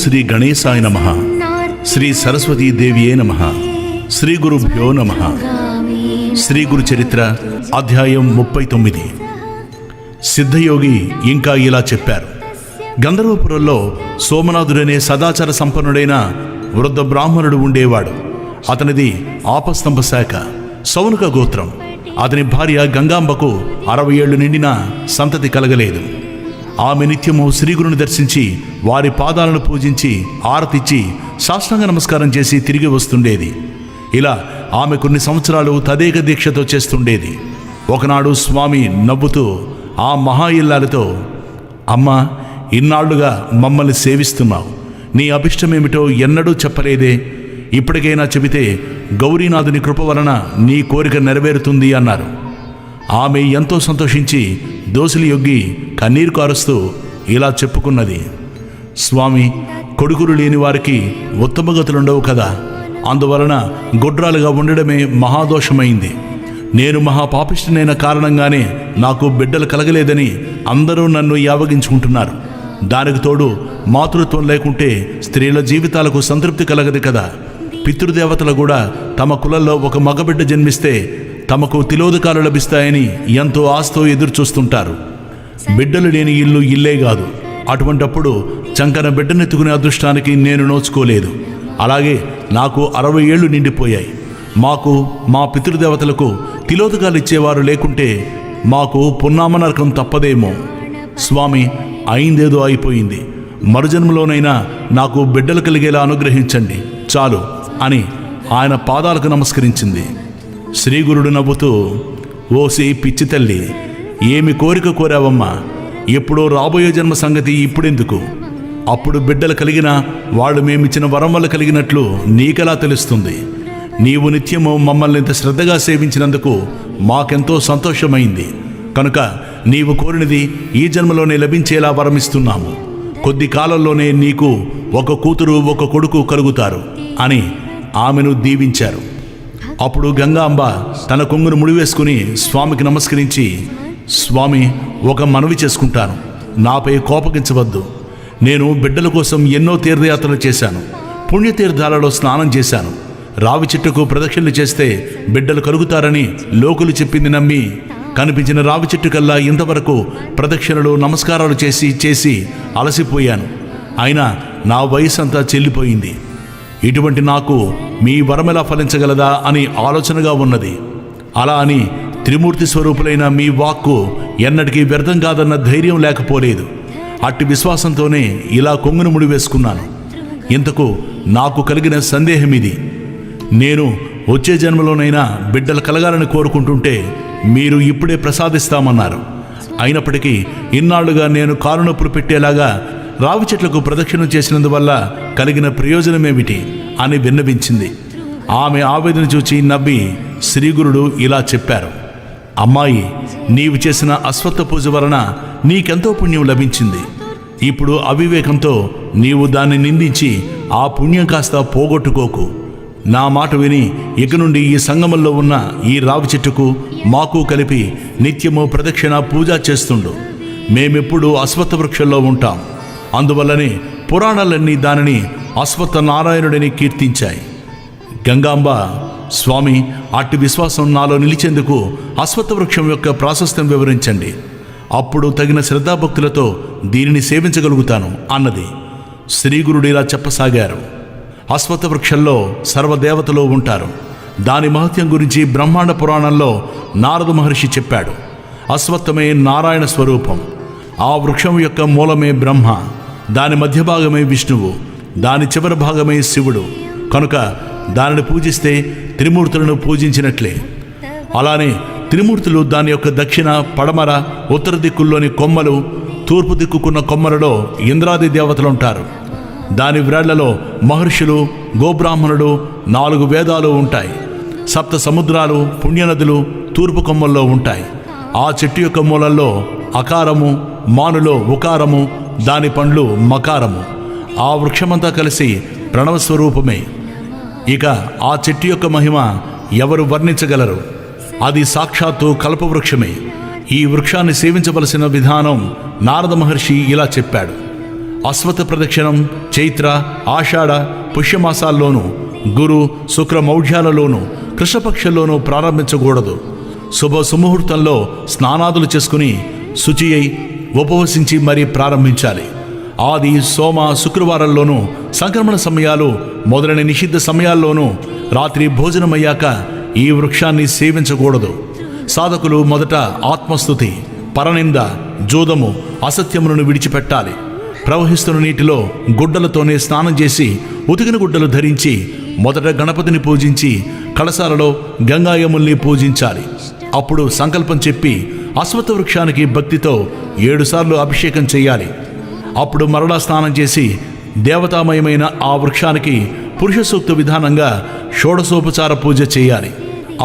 శ్రీ గణేశాయ నమః. శ్రీ సరస్వతీ దేవియే నమః. శ్రీ గురుభ్యో నమః. శ్రీ గురు చరిత్ర అధ్యాయం 39. సిద్ధయోగి ఇంకా ఇలా చెప్పారు. గంధర్వపురంలో సోమనాథుడనే సదాచార సంపన్నుడైన వృద్ధ బ్రాహ్మణుడు ఉండేవాడు. అతనిది ఆపస్తంభ శాఖ, సౌనక గోత్రం. అతని భార్య గంగాంబకు 60 ఏళ్లు నిండినా సంతతి కలగలేదు. ఆమె నిత్యము శ్రీగురుని దర్శించి వారి పాదాలను పూజించి ఆరతిచ్చి సాష్టాంగ నమస్కారం చేసి తిరిగి వస్తుండేది. ఇలా ఆమె కొన్ని సంవత్సరాలు తదేక దీక్షతో చేస్తుండేది. ఒకనాడు స్వామి నవ్వుతూ ఆ మహా ఇల్లాలతో, అమ్మా, ఇన్నాళ్లుగా మమ్మల్ని సేవిస్తున్నావు, నీ అభిష్టమేమిటో ఎన్నడూ చెప్పలేదే. ఇప్పటికైనా చెబితే గౌరీనాథుని కృప వలన నీ కోరిక నెరవేరుతుంది అన్నారు. ఆమె ఎంతో సంతోషించి దోసిలి యొగ్గి కన్నీరు కారుస్తూ ఇలా చెప్పుకున్నది. స్వామి, కొడుకులు లేని వారికి ఉత్తమగతులుండవు కదా. అందువలన గొడ్రాలుగా ఉండడమే మహాదోషమైంది. నేను మహాపాపిష్టినైన కారణంగానే నాకు బిడ్డలు కలగలేదని అందరూ నన్ను యావగించుకుంటున్నారు. దానికి తోడు మాతృత్వం లేకుంటే స్త్రీల జీవితాలకు సంతృప్తి కలగదు కదా. పితృదేవతలు కూడా తమ కులంలో ఒక మగబిడ్డ జన్మిస్తే తమకు తిలోదకాలు లభిస్తాయని ఎంతో ఆస్తో ఎదురుచూస్తుంటారు. బిడ్డలు లేని ఇల్లు ఇల్లే కాదు. అటువంటప్పుడు చంకన బిడ్డనెత్తుకునే అదృష్టానికి నేను నోచుకోలేదు. అలాగే నాకు 60 ఏళ్లు నిండిపోయాయి. మాకు మా పితృదేవతలకు తిలోదకాలు ఇచ్చేవారు లేకుంటే మాకు పున్నామ నరకం తప్పదేమో. స్వామి, అయిందేదో అయిపోయింది. మరుజన్మలోనైనా నాకు బిడ్డలు కలిగేలా అనుగ్రహించండి చాలు అని ఆయన పాదాలకు నమస్కరించింది. శ్రీగురుడు నవ్వుతూ, ఓసి పిచ్చి తల్లి, ఏమి కోరిక కోరావమ్మా? ఎప్పుడో రాబోయే జన్మ సంగతి ఇప్పుడెందుకు? అప్పుడు బిడ్డలు కలిగినా వాళ్ళు మేమిచ్చిన వరం వల్ల కలిగినట్లు నీకెలా తెలుస్తుంది? నీవు నిత్యము మమ్మల్ని ఇంత శ్రద్ధగా సేవించినందుకు మాకెంతో సంతోషమైంది. కనుక నీవు కోరినది ఈ జన్మలోనే లభించేలా వరమిస్తున్నాము. కొద్ది కాలంలోనే నీకు ఒక కూతురు ఒక కొడుకు కలుగుతారు అని ఆమెను దీవించారు. అప్పుడు గంగాంబ తన కొంగును ముడివేసుకుని స్వామికి నమస్కరించి, స్వామి, ఒక మనవి చేసుకుంటాను. నాపై కోపగించవద్దు. నేను బిడ్డల కోసం ఎన్నో తీర్థయాత్రలు చేశాను. పుణ్యతీర్థాలలో స్నానం చేశాను. రావి చెట్టుకు ప్రదక్షిణలు చేస్తే బిడ్డలు కలుగుతారని లోకులు చెప్పింది నమ్మి కనిపించిన రావి చెట్టు కల్లా ఇంతవరకు ప్రదక్షిణలు నమస్కారాలు చేసి అలసిపోయాను. అయినా నా వయసు అంతా చెల్లిపోయింది. ఇటువంటి నాకు మీ వరమెలా ఫలించగలదా అని ఆలోచనగా ఉన్నది. అలా అని త్రిమూర్తి స్వరూపులైన మీ వాక్కు ఎన్నటికీ వ్యర్థం కాదన్న ధైర్యం లేకపోలేదు. అట్టి విశ్వాసంతోనే ఇలా కొంగును ముడివేసుకున్నాను. ఇంతకు నాకు కలిగిన సందేహం ఇది. నేను వచ్చే జన్మలోనైనా బిడ్డలు కలగాలని కోరుకుంటుంటే మీరు ఇప్పుడే ప్రసాదిస్తామన్నారు. అయినప్పటికీ ఇన్నాళ్లుగా నేను కాలు నొప్పులు పెట్టేలాగా రావి చెట్లకు ప్రదక్షిణం చేసినందువల్ల కలిగిన ప్రయోజనమేమిటి అని విన్నవించింది. ఆమె ఆవేదన చూచి నవ్వి శ్రీగురుడు ఇలా చెప్పారు. అమ్మాయి, నీవు చేసిన అశ్వత్థ పూజ వలన నీకెంతో పుణ్యం లభించింది. ఇప్పుడు అవివేకంతో నీవు దాన్ని నిందించి ఆ పుణ్యం కాస్త పోగొట్టుకోకు. నా మాట విని ఇక నుండి ఈ సంగమంలో ఉన్న ఈ రావి చెట్టుకు మాకు కలిపి నిత్యము ప్రదక్షిణ పూజ చేస్తుండు. మేమెప్పుడు అశ్వత్థ వృక్షంలో ఉంటాం. అందువల్లనే పురాణాలన్నీ దానిని అశ్వత్థ నారాయణుడిని కీర్తించాయి. గంగాంబ, స్వామి, అట్టి విశ్వాసం నాలో నిలిచేందుకు అశ్వత్థ వృక్షం యొక్క ప్రాశస్త్యం వివరించండి. అప్పుడు తగిన శ్రద్ధాభక్తులతో దీనిని సేవించగలుగుతాను అన్నది. శ్రీగురుడు ఇలా చెప్పసాగారు. అశ్వత్థ వృక్షంలో సర్వదేవతలు ఉంటారు. దాని మహత్యం గురించి బ్రహ్మాండ పురాణంలో నారద మహర్షి చెప్పాడు. అశ్వత్థమే నారాయణ స్వరూపం. ఆ వృక్షం యొక్క మూలమే బ్రహ్మ, దాని మధ్య భాగమే విష్ణువు, దాని చివరి భాగమే శివుడు. కనుక దానిని పూజిస్తే త్రిమూర్తులను పూజించినట్లే. అలానే త్రిమూర్తులు దాని యొక్క దక్షిణ, పడమర, ఉత్తర దిక్కుల్లోని కొమ్మలు, తూర్పు దిక్కుకున్న కొమ్మలలో ఇంద్రాది దేవతలుంటారు. దాని వ్రేళ్లలో మహర్షులు, గోబ్రాహ్మణుడు, 4 వేదాలు ఉంటాయి. 7 సముద్రాలు, పుణ్యనదులు తూర్పు కొమ్మల్లో ఉంటాయి. ఆ చెట్టు యొక్క మూలల్లో అకారము, మానులో ఉకారము, దాని పండ్లు మకారము. ఆ వృక్షమంతా కలిసి ప్రణవ స్వరూపమే. ఇక ఆ చెట్టు యొక్క మహిమ ఎవరు వర్ణించగలరు? అది సాక్షాత్తు కల్పవృక్షమే. ఈ వృక్షాన్ని సేవించవలసిన విధానం నారద మహర్షి ఇలా చెప్పాడు. అశ్వత్థ ప్రదక్షిణం చైత్ర ఆషాఢ పుష్యమాసాల్లోనూ గురు శుక్ర మౌఢ్యాలలోనూ కృష్ణపక్షంలోనూ ప్రారంభించకూడదు. శుభ సుముహూర్తంలో స్నానాదులు చేసుకుని శుచి అయి ఉపవసించి మరీ ప్రారంభించాలి. ఆది సోమ శుక్రవారాల్లోనూ సంక్రమణ సమయాలు మొదలైన నిషిద్ధ సమయాల్లోనూ రాత్రి భోజనమయ్యాక ఈ వృక్షాన్ని సేవించకూడదు. సాధకులు మొదట ఆత్మస్తుతి, పరనింద, జూదము, అసత్యములను విడిచిపెట్టాలి. ప్రవహిస్తున్న నీటిలో గుడ్డలతోనే స్నానం చేసి ఉతికిన గుడ్డలు ధరించి మొదట గణపతిని పూజించి కలశాలలో గంగాయముల్ని పూజించాలి. అప్పుడు సంకల్పం చెప్పి అశ్వత్థ వృక్షానికి భక్తితో 7 సార్లు అభిషేకం చేయాలి. అప్పుడు మరలా స్నానం చేసి దేవతామయమైన ఆ వృక్షానికి పురుష సూక్త విధానంగా షోడశోపచార పూజ చేయాలి.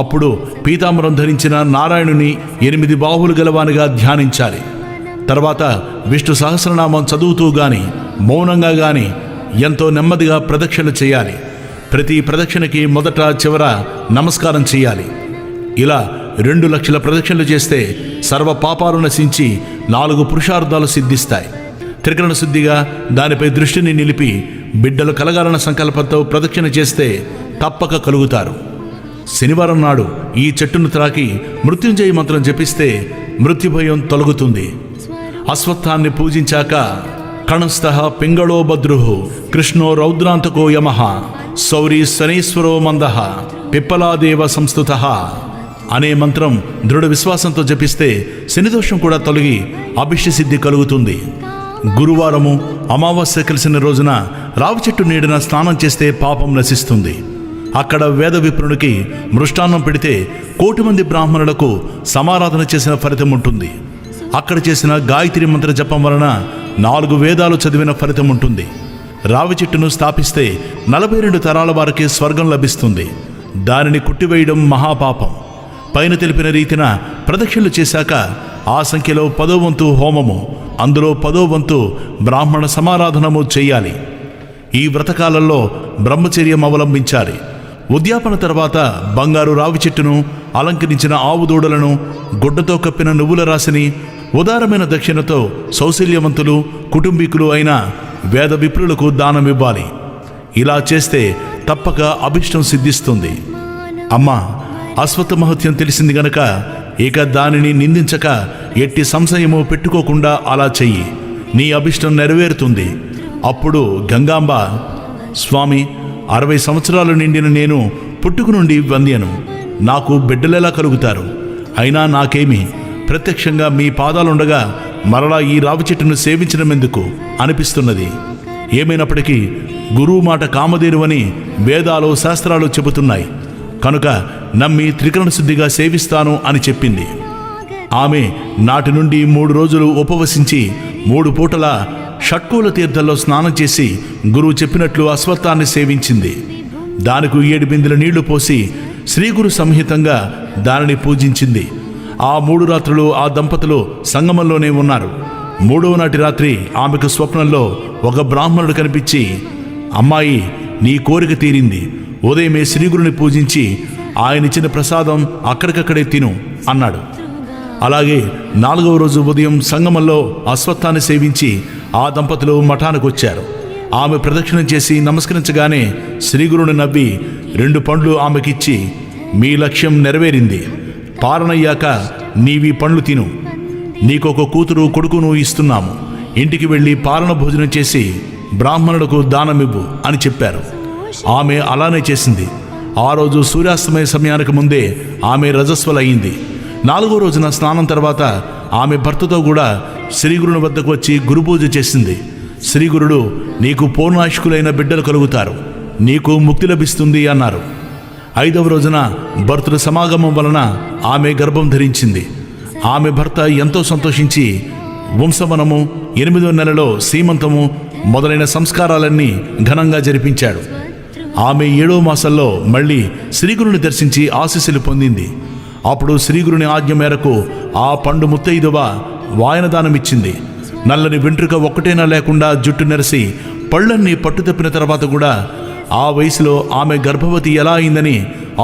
అప్పుడు పీతాంబరం ధరించిన నారాయణుని 8 బాహువులు గలవానిగా ధ్యానించాలి. తర్వాత విష్ణు సహస్రనామం చదువుతూ గాని మౌనంగా గాని ఎంతో నెమ్మదిగా ప్రదక్షిణ చేయాలి. ప్రతి ప్రదక్షిణకి మొదట చివర నమస్కారం చేయాలి. ఇలా 2 లక్షల ప్రదక్షిణలు చేస్తే సర్వ పాపాలు నశించి 4 పురుషార్థాలు సిద్ధిస్తాయి. త్రికరణ శుద్ధిగా దానిపై దృష్టిని నిలిపి బిడ్డలు కలగాలన్న సంకల్పంతో ప్రదక్షిణ చేస్తే తప్పక కలుగుతారు. శనివారం నాడు ఈ చెట్టును త్రాకి మృత్యుంజయ మంత్రం జపిస్తే మృత్యుభయం తొలగుతుంది. అశ్వత్థాన్ని పూజించాక కణస్థః పింగళో భద్రుః కృష్ణో రౌద్రాంతకో యమః శౌరీ శనీశ్వరో మందః పిప్పలాదేవ సంస్థుతః అనే మంత్రం దృఢ విశ్వాసంతో జపిస్తే శనిదోషం కూడా తొలగి అభిష్టసిద్ధి కలుగుతుంది. గురువారము అమావాస్య కలిసిన రోజున రావి చెట్టు నీడన స్నానం చేస్తే పాపం నశిస్తుంది. అక్కడ వేద విప్రునికి మృష్టాన్నం పెడితే 1,000,000 మంది బ్రాహ్మణులకు సమారాధన చేసిన ఫలితం ఉంటుంది. అక్కడ చేసిన గాయత్రి మంత్ర జపం వలన 4 వేదాలు చదివిన ఫలితం ఉంటుంది. రావి చెట్టును స్థాపిస్తే 42 తరాల వారికి స్వర్గం లభిస్తుంది. దానిని కుట్టివేయడం మహాపాపం. పైన తెలిపిన రీతిన ప్రదక్షిణలు చేశాక ఆ సంఖ్యలో 10వ వంతు హోమము, అందులో 10వ వంతు బ్రాహ్మణ సమారాధనము చేయాలి. ఈ వ్రతకాలంలో బ్రహ్మచర్యం అవలంబించాలి. ఉద్యాపన తర్వాత బంగారు రావి చెట్టును, అలంకరించిన ఆవు దూడలను, గుడ్డతో కప్పిన నువ్వుల రాశిని ఉదారమైన దక్షిణతో సౌశల్యవంతులు కుటుంబీకులు అయిన వేద విప్రులకు దానమివ్వాలి. ఇలా చేస్తే తప్పక అభిష్టం సిద్ధిస్తుంది. అమ్మా, అశ్వత్థ మహత్యం తెలిసింది గనక ఇక దానిని నిందించక ఎట్టి సంశయము పెట్టుకోకుండా అలా చెయ్యి. నీ అభిష్టం నెరవేరుతుంది. అప్పుడు గంగాంబ, స్వామి, 60 సంవత్సరాలు నిండిన నేను పుట్టుకు నుండి వంద్యను. నాకు బిడ్డలెలా కలుగుతారు? అయినా నాకేమి, ప్రత్యక్షంగా మీ పాదాలుండగా మరలా ఈ రావి చెట్టును సేవించడం ఎందుకు అనిపిస్తున్నది. ఏమైనప్పటికీ గురువు మాట కామధేనువని వేదాలు శాస్త్రాలు చెబుతున్నాయి కనుక నమ్మి త్రికరణ శుద్ధిగా సేవిస్తాను అని చెప్పింది. ఆమె నాటి నుండి 3 రోజులు ఉపవసించి 3 పూటల షట్కూల తీర్థంలో స్నానం చేసి గురువు చెప్పినట్లు అశ్వత్థాన్ని సేవించింది. దానికి 7 బిందెల నీళ్లు పోసి శ్రీగురు సంహితంగా దానిని పూజించింది. ఆ 3 రాత్రులు ఆ దంపతులు సంగమంలోనే ఉన్నారు. 3వ నాటి రాత్రి ఆమెకు స్వప్నంలో ఒక బ్రాహ్మణుడు కనిపించి, అమ్మాయి, నీ కోరిక తీరింది. ఉదయమే శ్రీగురుని పూజించి ఆయనిచ్చిన ప్రసాదం అక్కడికక్కడే తిను అన్నాడు. అలాగే 4వ రోజు ఉదయం సంగమంలో అశ్వత్థాన్ని సేవించి ఆ దంపతులు మఠానికి వచ్చారు. ఆమె ప్రదక్షిణం చేసి నమస్కరించగానే శ్రీగురుని నవ్వి 2 పండ్లు ఆమెకిచ్చి, మీ లక్ష్యం నెరవేరింది. పారణయ్యాక నీవి పండ్లు తిను. నీకొక కూతురు కొడుకును ఇస్తున్నాము. ఇంటికి వెళ్ళి పాలన భోజనం చేసి బ్రాహ్మణులకు దానమివ్వు అని చెప్పారు. ఆమె అలానే చేసింది. ఆ రోజు సూర్యాస్తమయ సమయానికి ముందే ఆమె రజస్వలయ్యింది. 4వ రోజున స్నానం తర్వాత ఆమె భర్తతో కూడా శ్రీగురుని వద్దకు వచ్చి గురుపూజ చేసింది. శ్రీగురుడు, నీకు పూర్ణాయుష్కులైన బిడ్డలు కలుగుతారు, నీకు ముక్తి లభిస్తుంది అన్నారు. 5వ రోజున భర్తల సమాగమం వలన ఆమె గర్భం ధరించింది. ఆమె భర్త ఎంతో సంతోషించి వంశవనము, 8వ నెలలో సీమంతము మొదలైన సంస్కారాలన్నీ ఘనంగా జరిపించాడు. ఆమె 7వ మాసంలో మళ్ళీ శ్రీగురుని దర్శించి ఆశీస్సులు పొందింది. అప్పుడు శ్రీగురుని ఆజ్ఞ మేరకు ఆ పండు ముత్తైదువ వాయనదానమిచ్చింది. నల్లని వెంట్రుక ఒక్కటైనా లేకుండా జుట్టు నెరసి పళ్ళన్నీ పట్టుతప్పిన తర్వాత కూడా ఆ వయసులో ఆమె గర్భవతి ఎలా అయిందని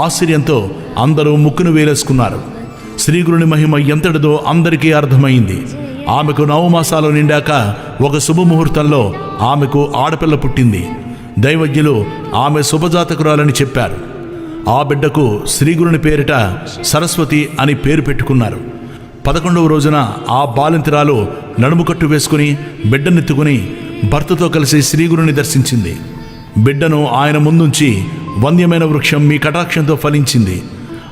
ఆశ్చర్యంతో అందరూ ముక్కును వేలేసుకున్నారు. శ్రీగురుని మహిమ ఎంతటిదో అందరికీ అర్థమైంది. ఆమెకు 9 మాసాలు నిండాక ఒక శుభముహూర్తంలో ఆమెకు ఆడపిల్ల పుట్టింది. దైవజ్ఞులు ఆమె శుభజాతకురాలని చెప్పారు. ఆ బిడ్డకు శ్రీగురుని పేరిట సరస్వతి అని పేరు పెట్టుకున్నారు. 11వ రోజున ఆ బాలింతరాలు నడుము కట్టు వేసుకుని బిడ్డనెత్తుకుని భర్తతో కలిసి శ్రీగురుని దర్శించింది. బిడ్డను ఆయన ముందుంచి, వంద్యమైన వృక్షం మీ కటాక్షంతో ఫలించింది.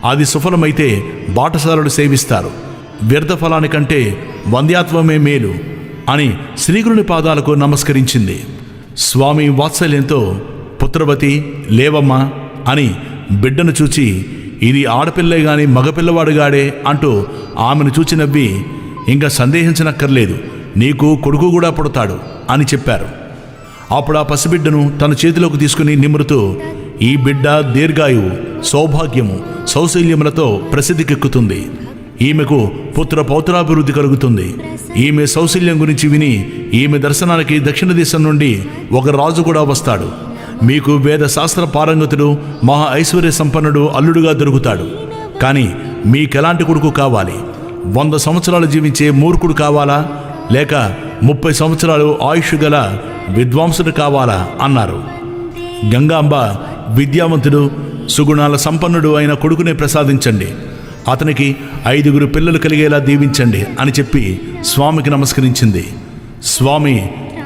అది సుఫలమైతే బాటసారులు సేవిస్తారు. వ్యర్థ ఫలానికంటే వంద్యాత్వమే మేలు అని శ్రీగురుని పాదాలకు నమస్కరించింది. స్వామి వాత్సల్యంతో పుత్రవతి లేవమ్మ అని బిడ్డను చూచి, ఇది ఆడపిల్లే గాని మగపిల్లవాడుగాడే అంటూ ఆమెను చూచి నవ్వి, ఇంకా సందేహించనక్కర్లేదు, నీకు కొడుకు కూడా పుడతాడు అని చెప్పారు. అప్పుడు ఆ పసిబిడ్డను తన చేతిలోకి తీసుకుని నిమురుతూ, ఈ బిడ్డ దీర్ఘాయువు, సౌభాగ్యము, సౌశల్యములతో ప్రసిద్ధికెక్కుతుంది. ఈమెకు పుత్ర పౌత్రాభివృద్ధి కలుగుతుంది. ఈమె సౌశల్యం గురించి విని ఈమె దర్శనానికి దక్షిణ దేశం నుండి ఒక రాజు కూడా వస్తాడు. మీకు వేద శాస్త్ర పారంగతుడు, మహా ఐశ్వర్య సంపన్నుడు అల్లుడుగా దొరుకుతాడు. కానీ మీకెలాంటి కొడుకు కావాలి? 100 సంవత్సరాలు జీవించే మూర్ఖుడు కావాలా, లేక 30 సంవత్సరాలు ఆయుష్ గల విద్వాంసుడు కావాలా అన్నారు. గంగాంబ, విద్యావంతుడు, సుగుణాల సంపన్నుడు అయిన కొడుకునే ప్రసాదించండి, అతనికి 5 పిల్లలు కలిగేలా దీవించండి అని చెప్పి స్వామికి నమస్కరించింది. స్వామి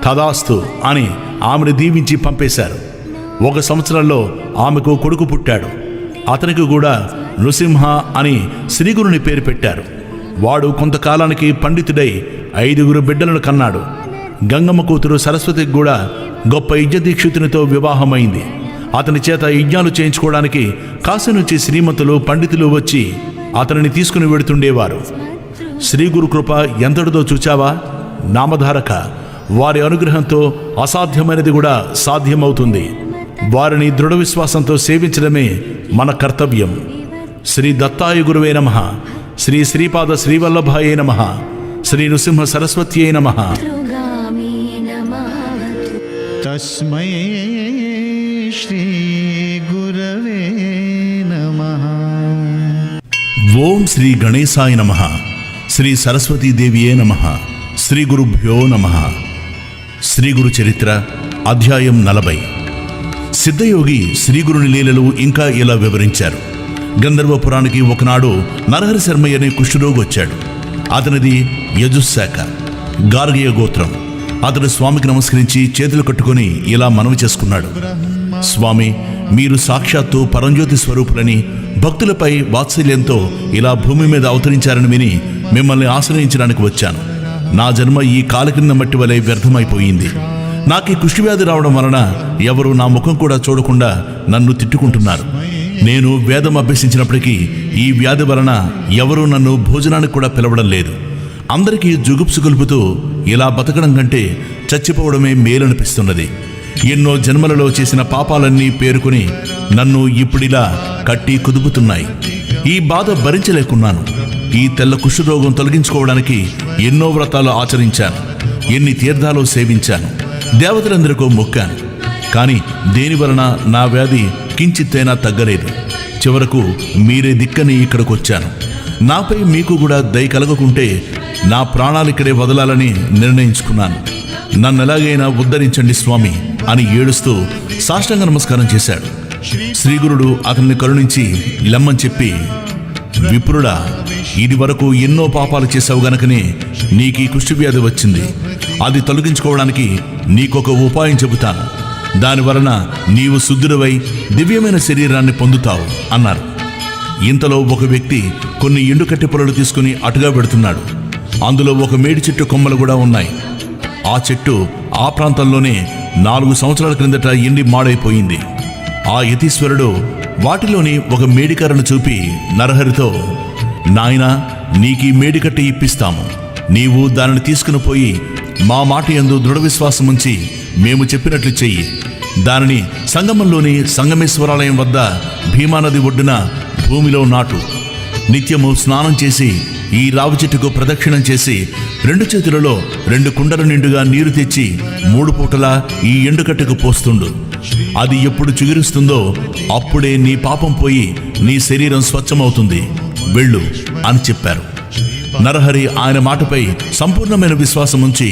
తదాస్తు అని ఆమెను దీవించి పంపేశారు. 1 సంవత్సరంలో ఆమెకు కొడుకు పుట్టాడు. అతనికి కూడా నృసింహ అని శ్రీగురుని పేరు పెట్టారు. వాడు కొంతకాలానికి పండితుడై 5 బిడ్డలను కన్నాడు. గంగమ్మ కూతురు సరస్వతికి కూడా గొప్ప యజ్ఞదీక్షితునితో వివాహమైంది. అతని చేత యజ్ఞాలు చేయించుకోవడానికి కాశీ నుంచి శ్రీమంతులు, పండితులు వచ్చి అతనిని తీసుకుని వెడుతుండేవారు. శ్రీగురు కృప ఎంతటిదో చూచావా? నామధారక, వారి అనుగ్రహంతో అసాధ్యమైనది కూడా సాధ్యమవుతుంది. వారిని దృఢ విశ్వాసంతో సేవించడమే మన కర్తవ్యం. శ్రీ దత్తాయ గురువే నమః, శ్రీ శ్రీపాద శ్రీవల్లభాయే నమః, శ్రీ నృసింహ సరస్వత్యై నమః. తస్మై శ్రీ గురవే నమః. ఓం శ్రీ గణేశాయ నమః, శ్రీ సరస్వతీదేవియే నమః, శ్రీ గురుభ్యో నమః. శ్రీ గురు చరిత్ర అధ్యాయం 40. సిద్ధయోగి శ్రీగురుని లీలలు ఇంకా ఇలా వివరించారు. గంధర్వపురానికి ఒకనాడు నరహరి శర్మయ్య అనే కుష్ఠరోగి వచ్చాడు. అతనిది యజుశాఖ, గార్గీయ గోత్రం. అతడు స్వామికి నమస్కరించి చేతులు కట్టుకొని ఇలా మనవి చేసుకున్నాడు. స్వామి, మీరు సాక్షాత్తు పరంజ్యోతి స్వరూపులని, భక్తులపై వాత్సల్యంతో ఇలా భూమి మీద అవతరించారని విని మిమ్మల్ని ఆశ్రయించడానికి వచ్చాను. నా జన్మ ఈ కాలి కింద మట్టి వలె వ్యర్థమైపోయింది. నాకు ఈ కుష్ఠవ్యాధి రావడం వలన ఎవరు నా ముఖం కూడా చూడకుండా నన్ను తిట్టుకుంటున్నారు. నేను వేదం అభ్యసించినప్పటికీ ఈ వ్యాధి వలన ఎవరూ నన్ను భోజనానికి కూడా పిలవడం లేదు. అందరికీ జుగుప్సు గొలుపుతూ ఇలా బతకడం కంటే చచ్చిపోవడమే మేలనిపిస్తున్నది. ఎన్నో జన్మలలో చేసిన పాపాలన్నీ పేరుకుని నన్ను ఇప్పుడిలా కట్టి కుదుపుతున్నాయి. ఈ బాధ భరించలేకున్నాను. ఈ తెల్ల కుష్ఠరోగం తొలగించుకోవడానికి ఎన్నో వ్రతాలు ఆచరించాను, ఎన్ని తీర్థాలు సేవించాను, దేవతలందరికీ మొక్కాను. కానీ దేని వలన నా వ్యాధి కించిత్తైనా తగ్గలేదు. చివరకు మీరే దిక్కని ఇక్కడికి వచ్చాను. నాపై మీకు కూడా దయ కలగకుంటే నా ప్రాణాలు ఇక్కడే వదలాలని నిర్ణయించుకున్నాను. నన్ను ఎలాగైనా ఉద్ధరించండి స్వామి అని ఏడుస్తూ సాష్టాంగ నమస్కారం చేశాడు. శ్రీగురుడు అతన్ని కరుణించి లెమ్మని చెప్పి, విప్రుడా, ఇది వరకు ఎన్నో పాపాలు చేశావు గనకనే నీకు ఈ కుష్ఠవ్యాధి వచ్చింది. అది తొలగించుకోవడానికి నీకొక ఉపాయం చెబుతాను. దాని వలన నీవు శుద్ధుడివై దివ్యమైన శరీరాన్ని పొందుతావు అన్నారు. ఇంతలో ఒక వ్యక్తి కొన్ని ఎండుకట్టి పొలలు తీసుకుని అటుగా పెడుతున్నాడు. అందులో ఒక మేడి చెట్టు కొమ్మలు కూడా ఉన్నాయి. ఆ చెట్టు ఆ ప్రాంతంలోనే 4 సంవత్సరాల క్రిందట ఎండి మాడైపోయింది. ఆ యతీశ్వరుడు వాటిలోని ఒక మేడికర్రను చూపి నరహరితో, నాయనా, నీకీ మేడికట్టి ఇప్పిస్తాము. నీవు దానిని తీసుకుని పోయి మా మాట యందు దృఢ విశ్వాసం ఉంచి మేము చెప్పినట్లు చెయ్యి. దానిని సంగమంలోని సంగమేశ్వరాలయం వద్ద భీమానది ఒడ్డున భూమిలో నాటు. నిత్యము స్నానం చేసి ఈ రావి చెట్టుకు ప్రదక్షిణం చేసి 2 చేతులలో 2 కుండల నిండుగా నీరు తెచ్చి 3 పూటలా ఈ ఎండుకట్టకు పోస్తుండు. అది ఎప్పుడు చిగురిస్తుందో అప్పుడే నీ పాపం పోయి నీ శరీరం స్వచ్ఛమవుతుంది. వెళ్ళు అని చెప్పారు. నరహరి ఆయన మాటపై సంపూర్ణమైన విశ్వాసం ఉంచి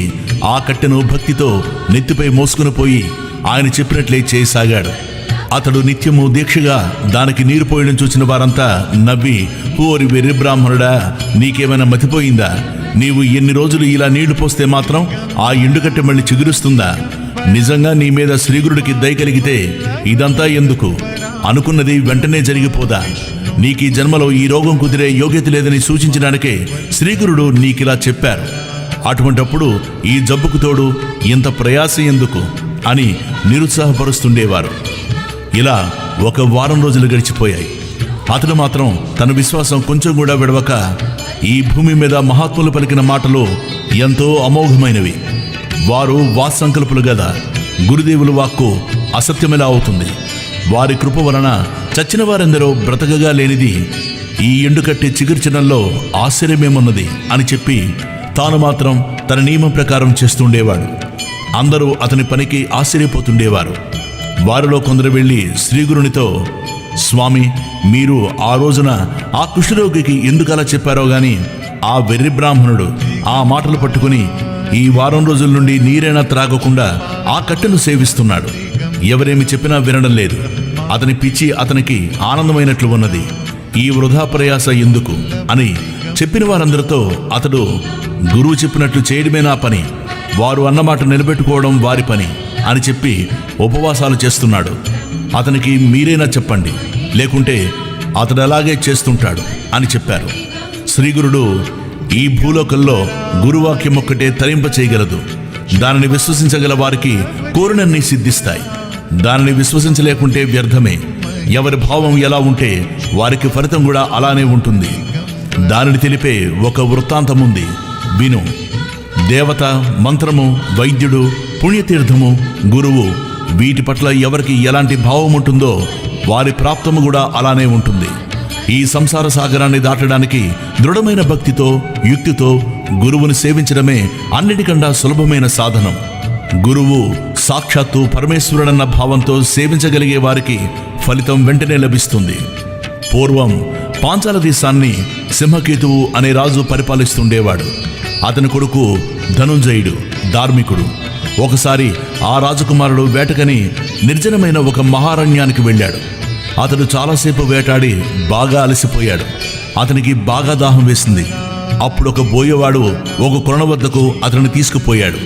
ఆ కట్టెను భక్తితో నెత్తిపై మోసుకుని పోయి ఆయన చెప్పినట్లే చేయసాగాడు. అతడు నిత్యము దీక్షగా దానికి నీరు పోయడం చూసిన వారంతా నవ్వి, ఓరి వెర్రి బ్రాహ్మణుడా, నీకేమైనా మతిపోయిందా? నీవు ఎన్ని రోజులు ఇలా నీళ్లు పోస్తే మాత్రం ఆ ఎండుకట్టె మళ్ళీ చిగురుస్తుందా? నిజంగా నీ మీద శ్రీగురుడికి దయ కలిగితే ఇదంతా ఎందుకు? అనుకున్నది వెంటనే జరిగిపోదా? నీకీ జన్మలో ఈ రోగం కుదిరే యోగ్యత లేదని సూచించడానికే శ్రీగురుడు నీకిలా చెప్పారు. అటువంటప్పుడు ఈ జబ్బుకు తోడు ఇంత ప్రయాస ఎందుకు అని నిరుత్సాహపరుస్తుండేవారు. ఇలా 1 వారం రోజులు గడిచిపోయాయి. అతడు మాత్రం తన విశ్వాసం కొంచెం కూడా విడవక, ఈ భూమి మీద మహాత్ములు పలికిన మాటలు ఎంతో అమోఘమైనవి. వారు వాత్సంకల్పులు గదా, గురుదేవుల వాక్కు అసత్యమెలా అవుతుంది? వారి కృప వలన చచ్చిన వారెందరో బ్రతకగా లేనిది ఈ ఎండుకట్టి చిగుర్చడంలో ఆశ్చర్యమేమున్నది అని చెప్పి తాను మాత్రం తన నియమం ప్రకారం చేస్తుండేవాడు. అందరూ అతని పనికి ఆశ్చర్యపోతుండేవారు. వారిలో కొందరు వెళ్ళి శ్రీగురునితో, స్వామి, మీరు ఆ రోజున ఆ కుష్ఠరోగికి ఎందుకలా చెప్పారో గాని ఆ వెర్రి బ్రాహ్మణుడు ఆ మాటలు పట్టుకుని ఈ వారం రోజుల నుండి నీరైనా త్రాగకుండా ఆ కట్టెను సేవిస్తున్నాడు. ఎవరేమి చెప్పినా వినడం లేదు. అతని పిచ్చి అతనికి ఆనందమైనట్లు ఉన్నది. ఈ వృధా ప్రయాస ఎందుకు అని చెప్పిన వారందరితో అతడు, గురువు చెప్పినట్లు చేయడమే నా పని, వారు అన్నమాట నిలబెట్టుకోవడం వారి పని అని చెప్పి ఉపవాసాలు చేస్తున్నాడు. అతనికి మీరైనా చెప్పండి, లేకుంటే అతడు అలాగే చేస్తుంటాడు అని చెప్పారు. శ్రీగురుడు, ఈ భూలోకంలో గురువాక్యం ఒక్కటే తరింప చేయగలదు. దానిని విశ్వసించగల వారికి కోరినన్ని సిద్ధిస్తాయి. దానిని విశ్వసించలేకుంటే వ్యర్థమే. ఎవరి భావం ఎలా ఉంటే వారికి ఫలితం కూడా అలానే ఉంటుంది. దానిని తెలిపే ఒక వృత్తాంతముంది, విను. దేవత, మంత్రము, వైద్యుడు, పుణ్యతీర్థము, గురువు, వీటి పట్ల ఎవరికి ఎలాంటి భావం ఉంటుందో వారి ప్రాప్తము కూడా అలానే ఉంటుంది. ఈ సంసార సాగరాన్ని దాటడానికి దృఢమైన భక్తితో, యుక్తితో గురువుని సేవించడమే అన్నిటికన్నా సులభమైన సాధనం. గురువు సాక్షాత్తు పరమేశ్వరుడన్న భావంతో సేవించగలిగే వారికి ఫలితం వెంటనే లభిస్తుంది. పూర్వం పాంచాల దేశాన్ని సింహకేతువు అనే రాజు పరిపాలిస్తుండేవాడు. అతని కొడుకు ధనుంజయుడు ధార్మికుడు. ఒకసారి ఆ రాజకుమారుడు వేటకని నిర్జనమైన ఒక మహారణ్యానికి వెళ్ళాడు. అతడు చాలాసేపు వేటాడి బాగా అలసిపోయాడు. అతనికి బాగా దాహం వేసింది. అప్పుడు ఒక బోయవాడు ఒక కొన వద్దకు అతన్ని తీసుకుపోయాడు.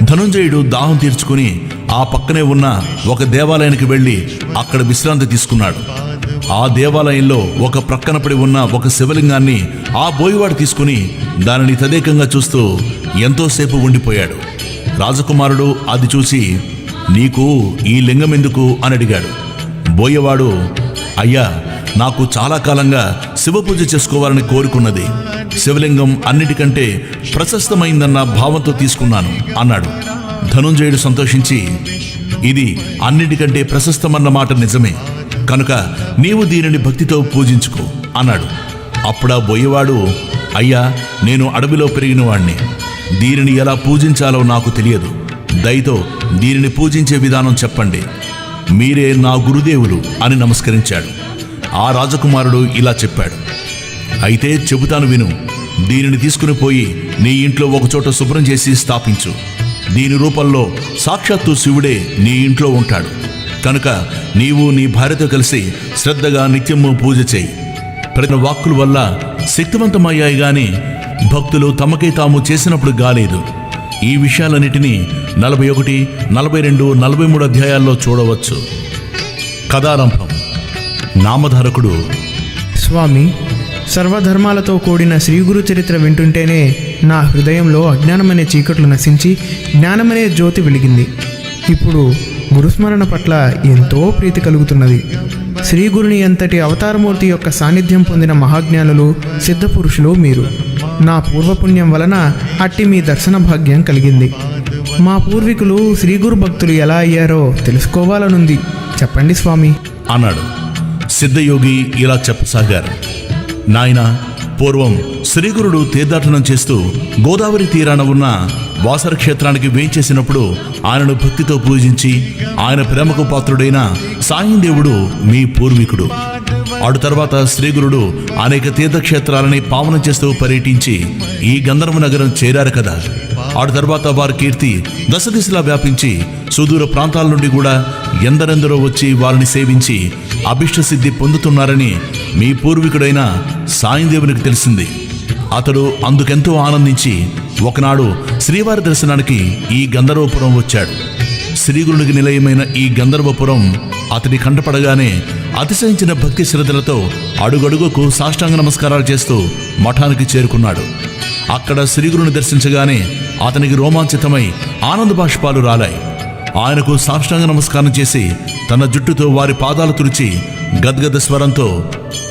ధనుంజయుడు దాహం తీర్చుకుని ఆ పక్కనే ఉన్న ఒక దేవాలయానికి వెళ్ళి అక్కడ విశ్రాంతి తీసుకున్నాడు. ఆ దేవాలయంలో ఒక ప్రక్కన పడి ఉన్న ఒక శివలింగాన్ని ఆ బోయవాడు తీసుకుని దానిని తదేకంగా చూస్తూ ఎంతోసేపు ఉండిపోయాడు. రాజకుమారుడు అది చూసి, నీకు ఈ లింగం ఎందుకు అని అడిగాడు. బోయవాడు, అయ్యా, నాకు చాలా కాలంగా శివపూజ చేసుకోవాలని కోరుకున్నది. శివలింగం అన్నిటికంటే ప్రశస్తమైందన్న భావంతో తీసుకున్నాను అన్నాడు. ధనుంజయుడు సంతోషించి, ఇది అన్నిటికంటే ప్రశస్తమన్న మాట నిజమే, కనుక నీవు దీనిని భక్తితో పూజించుకో అన్నాడు. అప్పుడా బోయవాడు, అయ్యా, నేను అడవిలో పెరిగిన వాణ్ణి. దీనిని ఎలా పూజించాలో నాకు తెలియదు. దయతో దీనిని పూజించే విధానం చెప్పండి. మీరే నా గురుదేవులు అని నమస్కరించాడు. ఆ రాజకుమారుడు ఇలా చెప్పాడు, అయితే చెబుతాను విను. దీనిని తీసుకుని పోయి నీ ఇంట్లో ఒకచోట శుభ్రం చేసి స్థాపించు. దీని రూపంలో సాక్షాత్తు శివుడే నీ ఇంట్లో ఉంటాడు. కనుక నీవు నీ భార్యతో కలిసి శ్రద్ధగా నిత్యము పూజ చేయి. ప్రతి వాక్కుల వల్ల శక్తివంతమయ్యాయి గాని భక్తులు తమకే తాము చేసినప్పుడు గాలేదు. ఈ విషయాలన్నిటినీ 41, 42, 43 అధ్యాయాల్లో చూడవచ్చు. కథారంభం. నామధారకుడు. స్వామి, సర్వధర్మాలతో కూడిన శ్రీగురు చరిత్ర వింటుంటేనే నా హృదయంలో అజ్ఞానమనే చీకట్లు నశించి జ్ఞానమనే జ్యోతి వెలిగింది. ఇప్పుడు గురుస్మరణ పట్ల ఎంతో ప్రీతి కలుగుతున్నది. శ్రీగురుని ఎంతటి అవతారమూర్తి యొక్క సాన్నిధ్యం పొందిన మహాజ్ఞానులు, సిద్ధపురుషులు మీరు. నా పూర్వపుణ్యం వలన అట్టి మీ దర్శన భాగ్యం కలిగింది. మా పూర్వీకులు శ్రీగురు భక్తులు ఎలా అయ్యారో తెలుసుకోవాలనుంది, చెప్పండి స్వామి అన్నాడు. సిద్ధయోగి ఇలా చెప్పసాగారు. నాయనా, పూర్వం శ్రీగురుడు తీర్థాటనం చేస్తూ గోదావరి తీరాన ఉన్న వాసర క్షేత్రానికి వేంచేసినప్పుడు ఆయనను భక్తితో పూజించి ఆయన ప్రేమకు పాత్రుడైన సాయందేవుడు మీ పూర్వీకుడు. ఆడు తర్వాత శ్రీగురుడు అనేక తీర్థక్షేత్రాలని పావనం చేస్తూ పర్యటించి ఈ గంధర్వ నగరం చేరారు కదా. ఆడు తర్వాత వారి కీర్తి దశ దిశలా వ్యాపించి సుదూర ప్రాంతాల నుండి కూడా ఎందరెందరో వచ్చి వారిని సేవించి అభిష్ట సిద్ధి పొందుతున్నారని మీ పూర్వీకుడైన సాయందేవునికి తెలిసింది. అతడు అందుకెంతో ఆనందించి ఒకనాడు శ్రీవారి దర్శనానికి ఈ గంధర్వపురం వచ్చాడు. శ్రీగురునికి నిలయమైన ఈ గంధర్వపురం అతడి కంటపడగానే అతిశయించిన భక్తి శ్రద్ధలతో అడుగడుగుకు సాష్టాంగ నమస్కారాలు చేస్తూ మఠానికి చేరుకున్నాడు. అక్కడ శ్రీగురుని దర్శించగానే అతనికి రోమాంచితమై ఆనంద బాష్పాలు రాలాయి. ఆయనకు సాష్టాంగ నమస్కారం చేసి తన జుట్టుతో వారి పాదాలు తుడిచి గద్గద స్వరంతో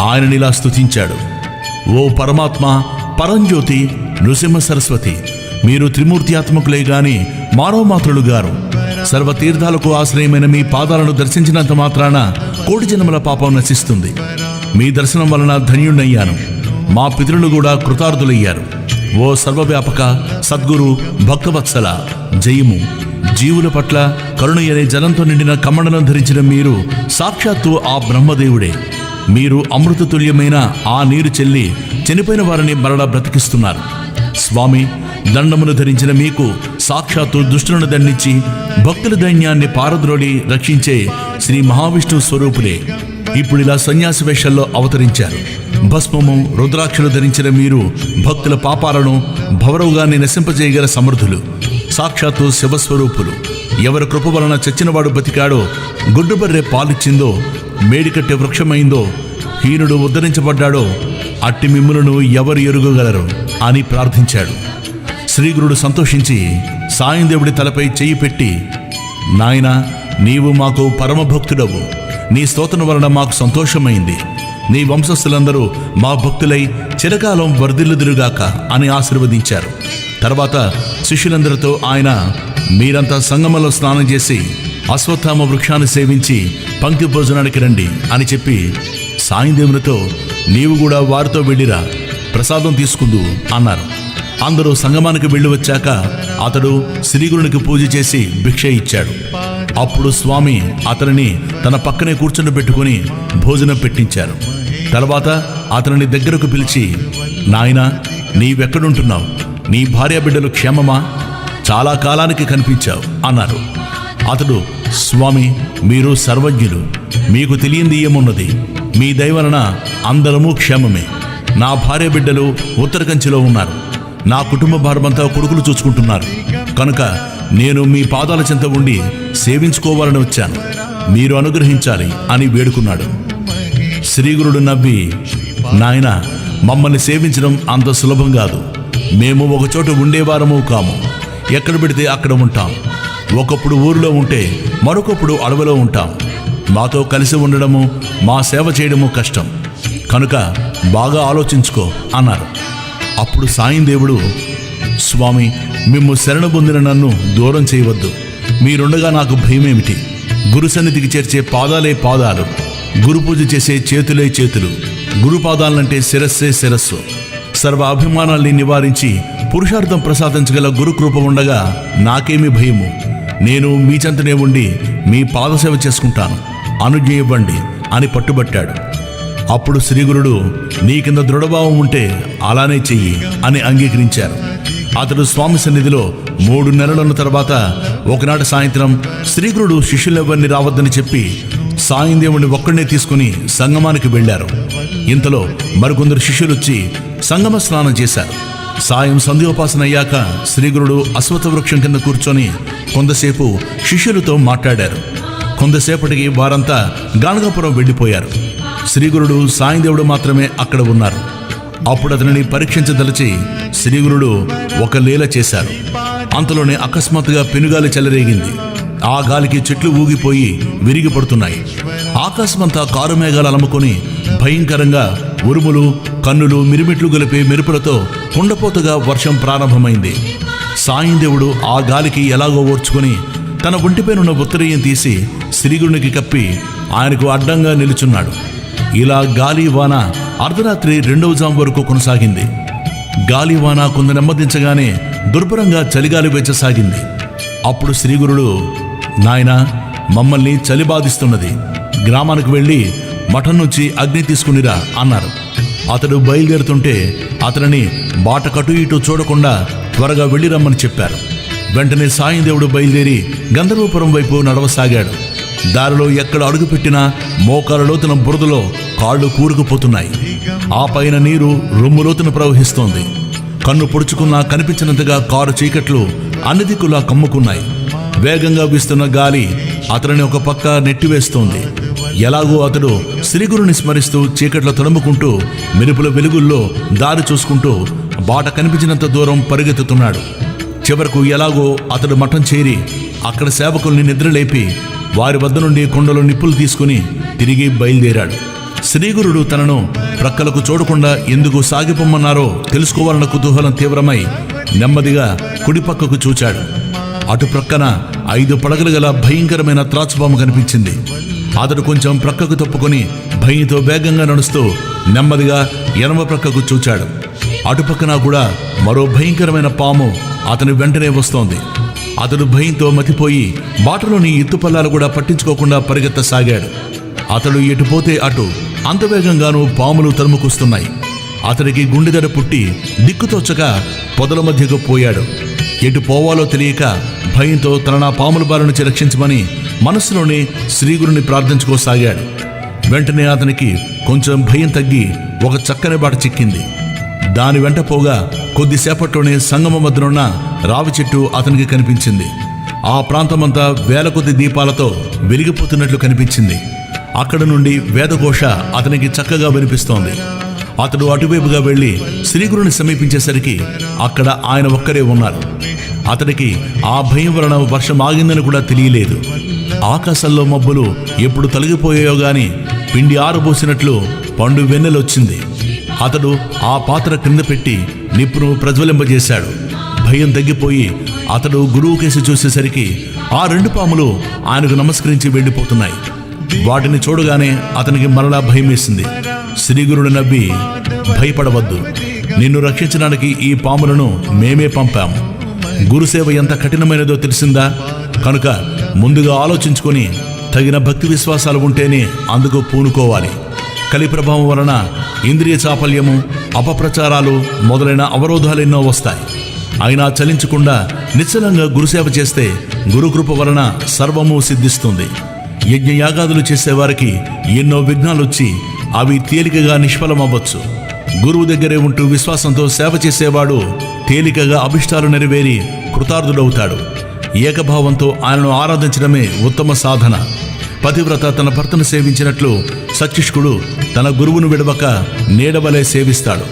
ఆయననిలా స్తుతించాడు. ఓ పరమాత్మ, పరంజ్యోతి, నృసింహ సరస్వతి, మీరు త్రిమూర్త్యాత్మకులే గాని మానవ మాత్రులు గారు. సర్వతీర్థాలకు ఆశ్రయమైన మీ పాదాలను దర్శించినంత మాత్రాన కోటి జన్మల పాపం నశిస్తుంది. మీ దర్శనం వలన ధన్యుణ్ణయ్యాను. మా పితరులు కూడా కృతార్థులయ్యారు. ఓ సర్వవ్యాపక సద్గురు భక్తవత్సల, జయము. జీవుల పట్ల కరుణయనే జలంతో నిండిన కమండలం ధరించిన మీరు సాక్షాత్తు ఆ బ్రహ్మదేవుడే. మీరు అమృతతుల్యమైన ఆ నీరు చెల్లి చనిపోయిన వారిని మరలా బ్రతికిస్తున్నారు. స్వామి, దండమును ధరించిన మీకు సాక్షాత్తు దుష్టులను దండించి భక్తుల దైన్యాన్ని పారద్రోలి రక్షించే శ్రీ మహావిష్ణువు స్వరూపులే ఇప్పుడు ఇలా సన్యాసి వేషల్లో అవతరించారు. భస్మము, రుద్రాక్షలు ధరించిన మీరు భక్తుల పాపాలను భవరవుగాన్ని నశింపజేయగల సమర్థులు. సాక్షాత్తు శివస్వరూపులు. ఎవరి కృప వలన చచ్చినవాడు బతికాడో, గుడ్డుబర్రె పాలిచ్చిందో, మేడికట్టె వృక్షమైందో, హీనుడు ఉద్ధరించబడ్డాడో అట్టి మిమ్ములను ఎవరు ఎరుగగలరు అని ప్రార్థించాడు. శ్రీగురుడు సంతోషించి సాయందేవుడి తలపై చెయ్యి పెట్టి, నాయనా, నీవు మాకు పరమభక్తుడవు. నీ స్తోత్రం వలన మాకు సంతోషమైంది. నీ వంశస్థులందరూ మా భక్తులై చిరకాలం వర్ధిల్లుదురుగాక అని ఆశీర్వదించారు. తర్వాత శిష్యులందరితో ఆయన, మీరంతా సంగమంలో స్నానం చేసి అశ్వత్థామ వృక్షాన్ని సేవించి పంక్తి భోజనానికి రండి అని చెప్పి సాయందేవునితో, నీవు కూడా వారితో వెళ్ళిరా, ప్రసాదం తీసుకుందు అన్నారు. అందరూ సంగమానికి వెళ్ళి వచ్చాక అతడు శ్రీగురునికి పూజ చేసి భిక్ష ఇచ్చాడు. అప్పుడు స్వామి అతనిని తన పక్కనే కూర్చుండబెట్టుకుని భోజనం పెట్టించారు. తర్వాత అతనిని దగ్గరకు పిలిచి, నాయనా, నీవెక్కడుంటున్నావు? నీ భార్యాబిడ్డలు క్షేమమా? చాలా కాలానికి కనిపించావు అన్నారు. అతడు, స్వామి, మీరు సర్వజ్ఞులు, మీకు తెలియంది ఏమున్నది? మీ దయ వలన అందరము క్షేమమే. నా భార్యాబిడ్డలు ఉత్తర కంచిలో ఉన్నారు. నా కుటుంబ భారమంతా కొడుకులు చూసుకుంటున్నారు. కనుక నేను మీ పాదాల చెంత ఉండి సేవించుకోవాలని వచ్చాను. మీరు అనుగ్రహించాలి అని వేడుకున్నాడు. శ్రీగురుడు నవ్వి, నాయనా, మమ్మల్ని సేవించడం అంత సులభం కాదు. మేము ఒకచోట ఉండేవారము కాము. ఎక్కడ పెడితే అక్కడ ఉంటాం. ఒకప్పుడు ఊరిలో ఉంటే మరొకప్పుడు అడవిలో ఉంటాం. మాతో కలిసి ఉండడము, మా సేవ చేయడము కష్టం. కనుక బాగా ఆలోచించుకో అన్నారు. అప్పుడు సాయందేవుడు, స్వామి, మిమ్ము శరణ పొందిన నన్ను దూరం చేయవద్దు. మీరుండగా నాకు భయమేమిటి? గురు సన్నిధికి చేర్చే పాదాలే పాదాలు, గురు పూజ చేసే చేతులే చేతులు, గురుపాదాలంటే శిరస్సే శిరస్సు. సర్వ అభిమానాల్ని నివారించి పురుషార్థం ప్రసాదించగల గురుకృప ఉండగా నాకేమి భయము? నేను మీ చెంతనే ఉండి మీ పాదసేవ చేసుకుంటాను, అనుజ్ఞ ఇవ్వండి అని పట్టుబట్టాడు. అప్పుడు శ్రీగురుడు, నీ కింద దృఢభావం ఉంటే అలానే చెయ్యి అని అంగీకరించారు. అతడు స్వామి సన్నిధిలో 3 నెలలున్న తర్వాత ఒకనాటి సాయంత్రం శ్రీగురుడు శిష్యులెవ్వరిని రావద్దని చెప్పి సాయందేవుని ఒక్కడినే తీసుకుని సంగమానికి వెళ్లారు. ఇంతలో మరికొందరు శిష్యులొచ్చి సంగమ స్నానం చేశారు. సాయం సంధ్యోపాసన అయ్యాక శ్రీగురుడు అశ్వత్థ వృక్షం కింద కూర్చొని కొంతసేపు శిష్యులతో మాట్లాడారు. కొంతసేపటికి వారంతా గాణగాపురం వెళ్ళిపోయారు. శ్రీగురుడు సాయందేవుడు మాత్రమే అక్కడ ఉన్నారు. అప్పుడు అతనిని పరీక్షించదలిచి శ్రీగురుడు ఒక లీల చేశారు. అంతలోనే అకస్మాత్తుగా పెనుగాలి చెలరేగింది. ఆ గాలికి చెట్లు ఊగిపోయి విరిగి పడుతున్నాయి. ఆకాశమంతా కారు మేఘాలు అలముకొని భయంకరంగా ఉరుములు, కన్నులు, మిరిమిట్లు గొలిపే మెరుపులతో కుండపోతగా వర్షం ప్రారంభమైంది. సాయందేవుడు ఆ గాలికి ఎలాగో ఓర్చుకొని తన ఒంటిపైనున్న ఉత్తరీయం తీసి శ్రీగురునికి కప్పి ఆయనకు అడ్డంగా నిలుచున్నాడు. ఇలా గాలి వాన అర్ధరాత్రి 2వ జాము వరకు కొనసాగింది. గాలివాన కొంత నెమ్మదించగానే దుర్భరంగా చలిగాలి వేచసాగింది. అప్పుడు శ్రీగురుడు, నాయనా, మమ్మల్ని చలి బాధిస్తున్నది. గ్రామానికి వెళ్ళి మఠం నుంచి అగ్ని తీసుకునిరా అన్నారు. అతడు బయలుదేరుతుంటే అతనిని బాట కటు ఇటు చూడకుండా త్వరగా వెళ్ళి రమ్మని చెప్పారు. వెంటనే సాయందేవుడు బయలుదేరి గంధర్వపురం వైపు నడవసాగాడు. దారిలో ఎక్కడ అడుగుపెట్టినా మోకాల లోతున బురదలో కాళ్ళు కూరుకుపోతున్నాయి. ఆ పైన నీరు రొమ్ము లోతున ప్రవహిస్తోంది. కన్ను పొడుచుకున్నా కనిపించినంతగా కారు చీకట్లు అన్ని దిక్కులా కమ్ముకున్నాయి. వేగంగా వీస్తున్న గాలి అతనిని ఒక పక్క నెట్టివేస్తోంది. ఎలాగో అతడు శ్రీగురుని స్మరిస్తూ చీకట్లో తడుముకుంటూ మెరుపుల వెలుగుల్లో దారి చూసుకుంటూ బాట కనిపించినంత దూరం పరిగెత్తుతున్నాడు. చివరకు ఎలాగో అతడు మఠం చేరి అక్కడ సేవకుల్ని నిద్రలేపి వారి వద్ద నుండి కుండలో నిప్పులు తీసుకుని తిరిగి బయలుదేరాడు. శ్రీగురుడు తనను ప్రక్కలకు చూడకుండా ఎందుకు సాగిపోమ్మన్నారో తెలుసుకోవాలన్న కుతూహలం తీవ్రమై నెమ్మదిగా కుడిపక్కకు చూచాడు. అటు ప్రక్కన 5 పడగలు గల భయంకరమైన త్రాచుపాము కనిపించింది. అతడు కొంచెం ప్రక్కకు తప్పుకొని భయంతో వేగంగా నడుస్తూ నెమ్మదిగా ఎడమ ప్రక్కకు చూచాడు. అటుపక్కన కూడా మరో భయంకరమైన పాము అతని వెంటనే వస్తోంది. అతడు భయంతో మతిపోయి బాటలోని ఎత్తుపల్లాలు కూడా పట్టించుకోకుండా పరిగెత్తసాగాడు. అతడు ఎటుపోతే అటు అంత వేగంగానూ పాములు తరుముకొస్తున్నాయి. అతడికి గుండెదడ పుట్టి దిక్కుతోచక పొదల మధ్యకు పోయాడు. ఎటు పోవాలో తెలియక భయంతో తన పాముల బారి నుంచి రక్షించమని మనస్సులోనే శ్రీగురుని ప్రార్థించుకోసాగాడు. వెంటనే అతనికి కొంచెం భయం తగ్గి ఒక చక్కని బాట చిక్కింది. దాని వెంట పోగా కొద్దిసేపట్లోనే సంగమం మధ్యనున్న రావి చెట్టు అతనికి కనిపించింది. ఆ ప్రాంతమంతా వేల కొద్ది దీపాలతో వెలిగిపోతున్నట్లు కనిపించింది. అక్కడ నుండి వేదఘోష అతనికి చక్కగా వినిపిస్తోంది. అతడు అటువైపుగా వెళ్లి శ్రీగురుని సమీపించేసరికి అక్కడ ఆయన ఒక్కరే ఉన్నారు. అతడికి ఆ భయం వలన వర్షం ఆగిందని కూడా తెలియలేదు. ఆకాశంలో మబ్బులు ఎప్పుడు తొలగిపోయాయో గాని పిండి ఆరబోసినట్లు పండు వెన్నెలొచ్చింది. అతడు ఆ పాత్ర క్రింద పెట్టి నిప్పును ప్రజ్వలింపజేశాడు. భయం తగ్గిపోయి అతడు గురువు కేసి చూసేసరికి ఆ 2 పాములు ఆయనకు నమస్కరించి వెళ్ళిపోతున్నాయి. వాటిని చూడగానే అతనికి మరలా భయం వేసింది. శ్రీగురుడు నవ్వి, భయపడవద్దు, నిన్ను రక్షించడానికి ఈ పాములను మేమే పంపాము. గురుసేవ ఎంత కఠినమైనదో తెలిసిందా? కనుక ముందుగా ఆలోచించుకొని తగిన భక్తి విశ్వాసాలు ఉంటేనే అందుకు పూనుకోవాలి. కలి ప్రభావం వలన ఇంద్రియ చాపల్యము, అపప్రచారాలు మొదలైన అవరోధాలెన్నో వస్తాయి. అయినా చలించకుండా నిశ్చలంగా గురుసేవ చేస్తే గురుకృప వలన సర్వము సిద్ధిస్తుంది. యజ్ఞయాగాదులు చేసేవారికి ఎన్నో విఘ్నాలొచ్చి అవి తేలికగా నిష్ఫలమవ్వచ్చు. గురువు దగ్గరే ఉంటూ విశ్వాసంతో సేవ చేసేవాడు తేలికగా అభిష్టాలు నెరవేరి కృతార్థుడవుతాడు. ఏకభావంతో ఆయనను ఆరాధించడమే ఉత్తమ సాధన. పతివ్రత తన భర్తను సేవించినట్లు సత్యుష్కుడు తన గురువును విడవక నీడవలే సేవిస్తాడు.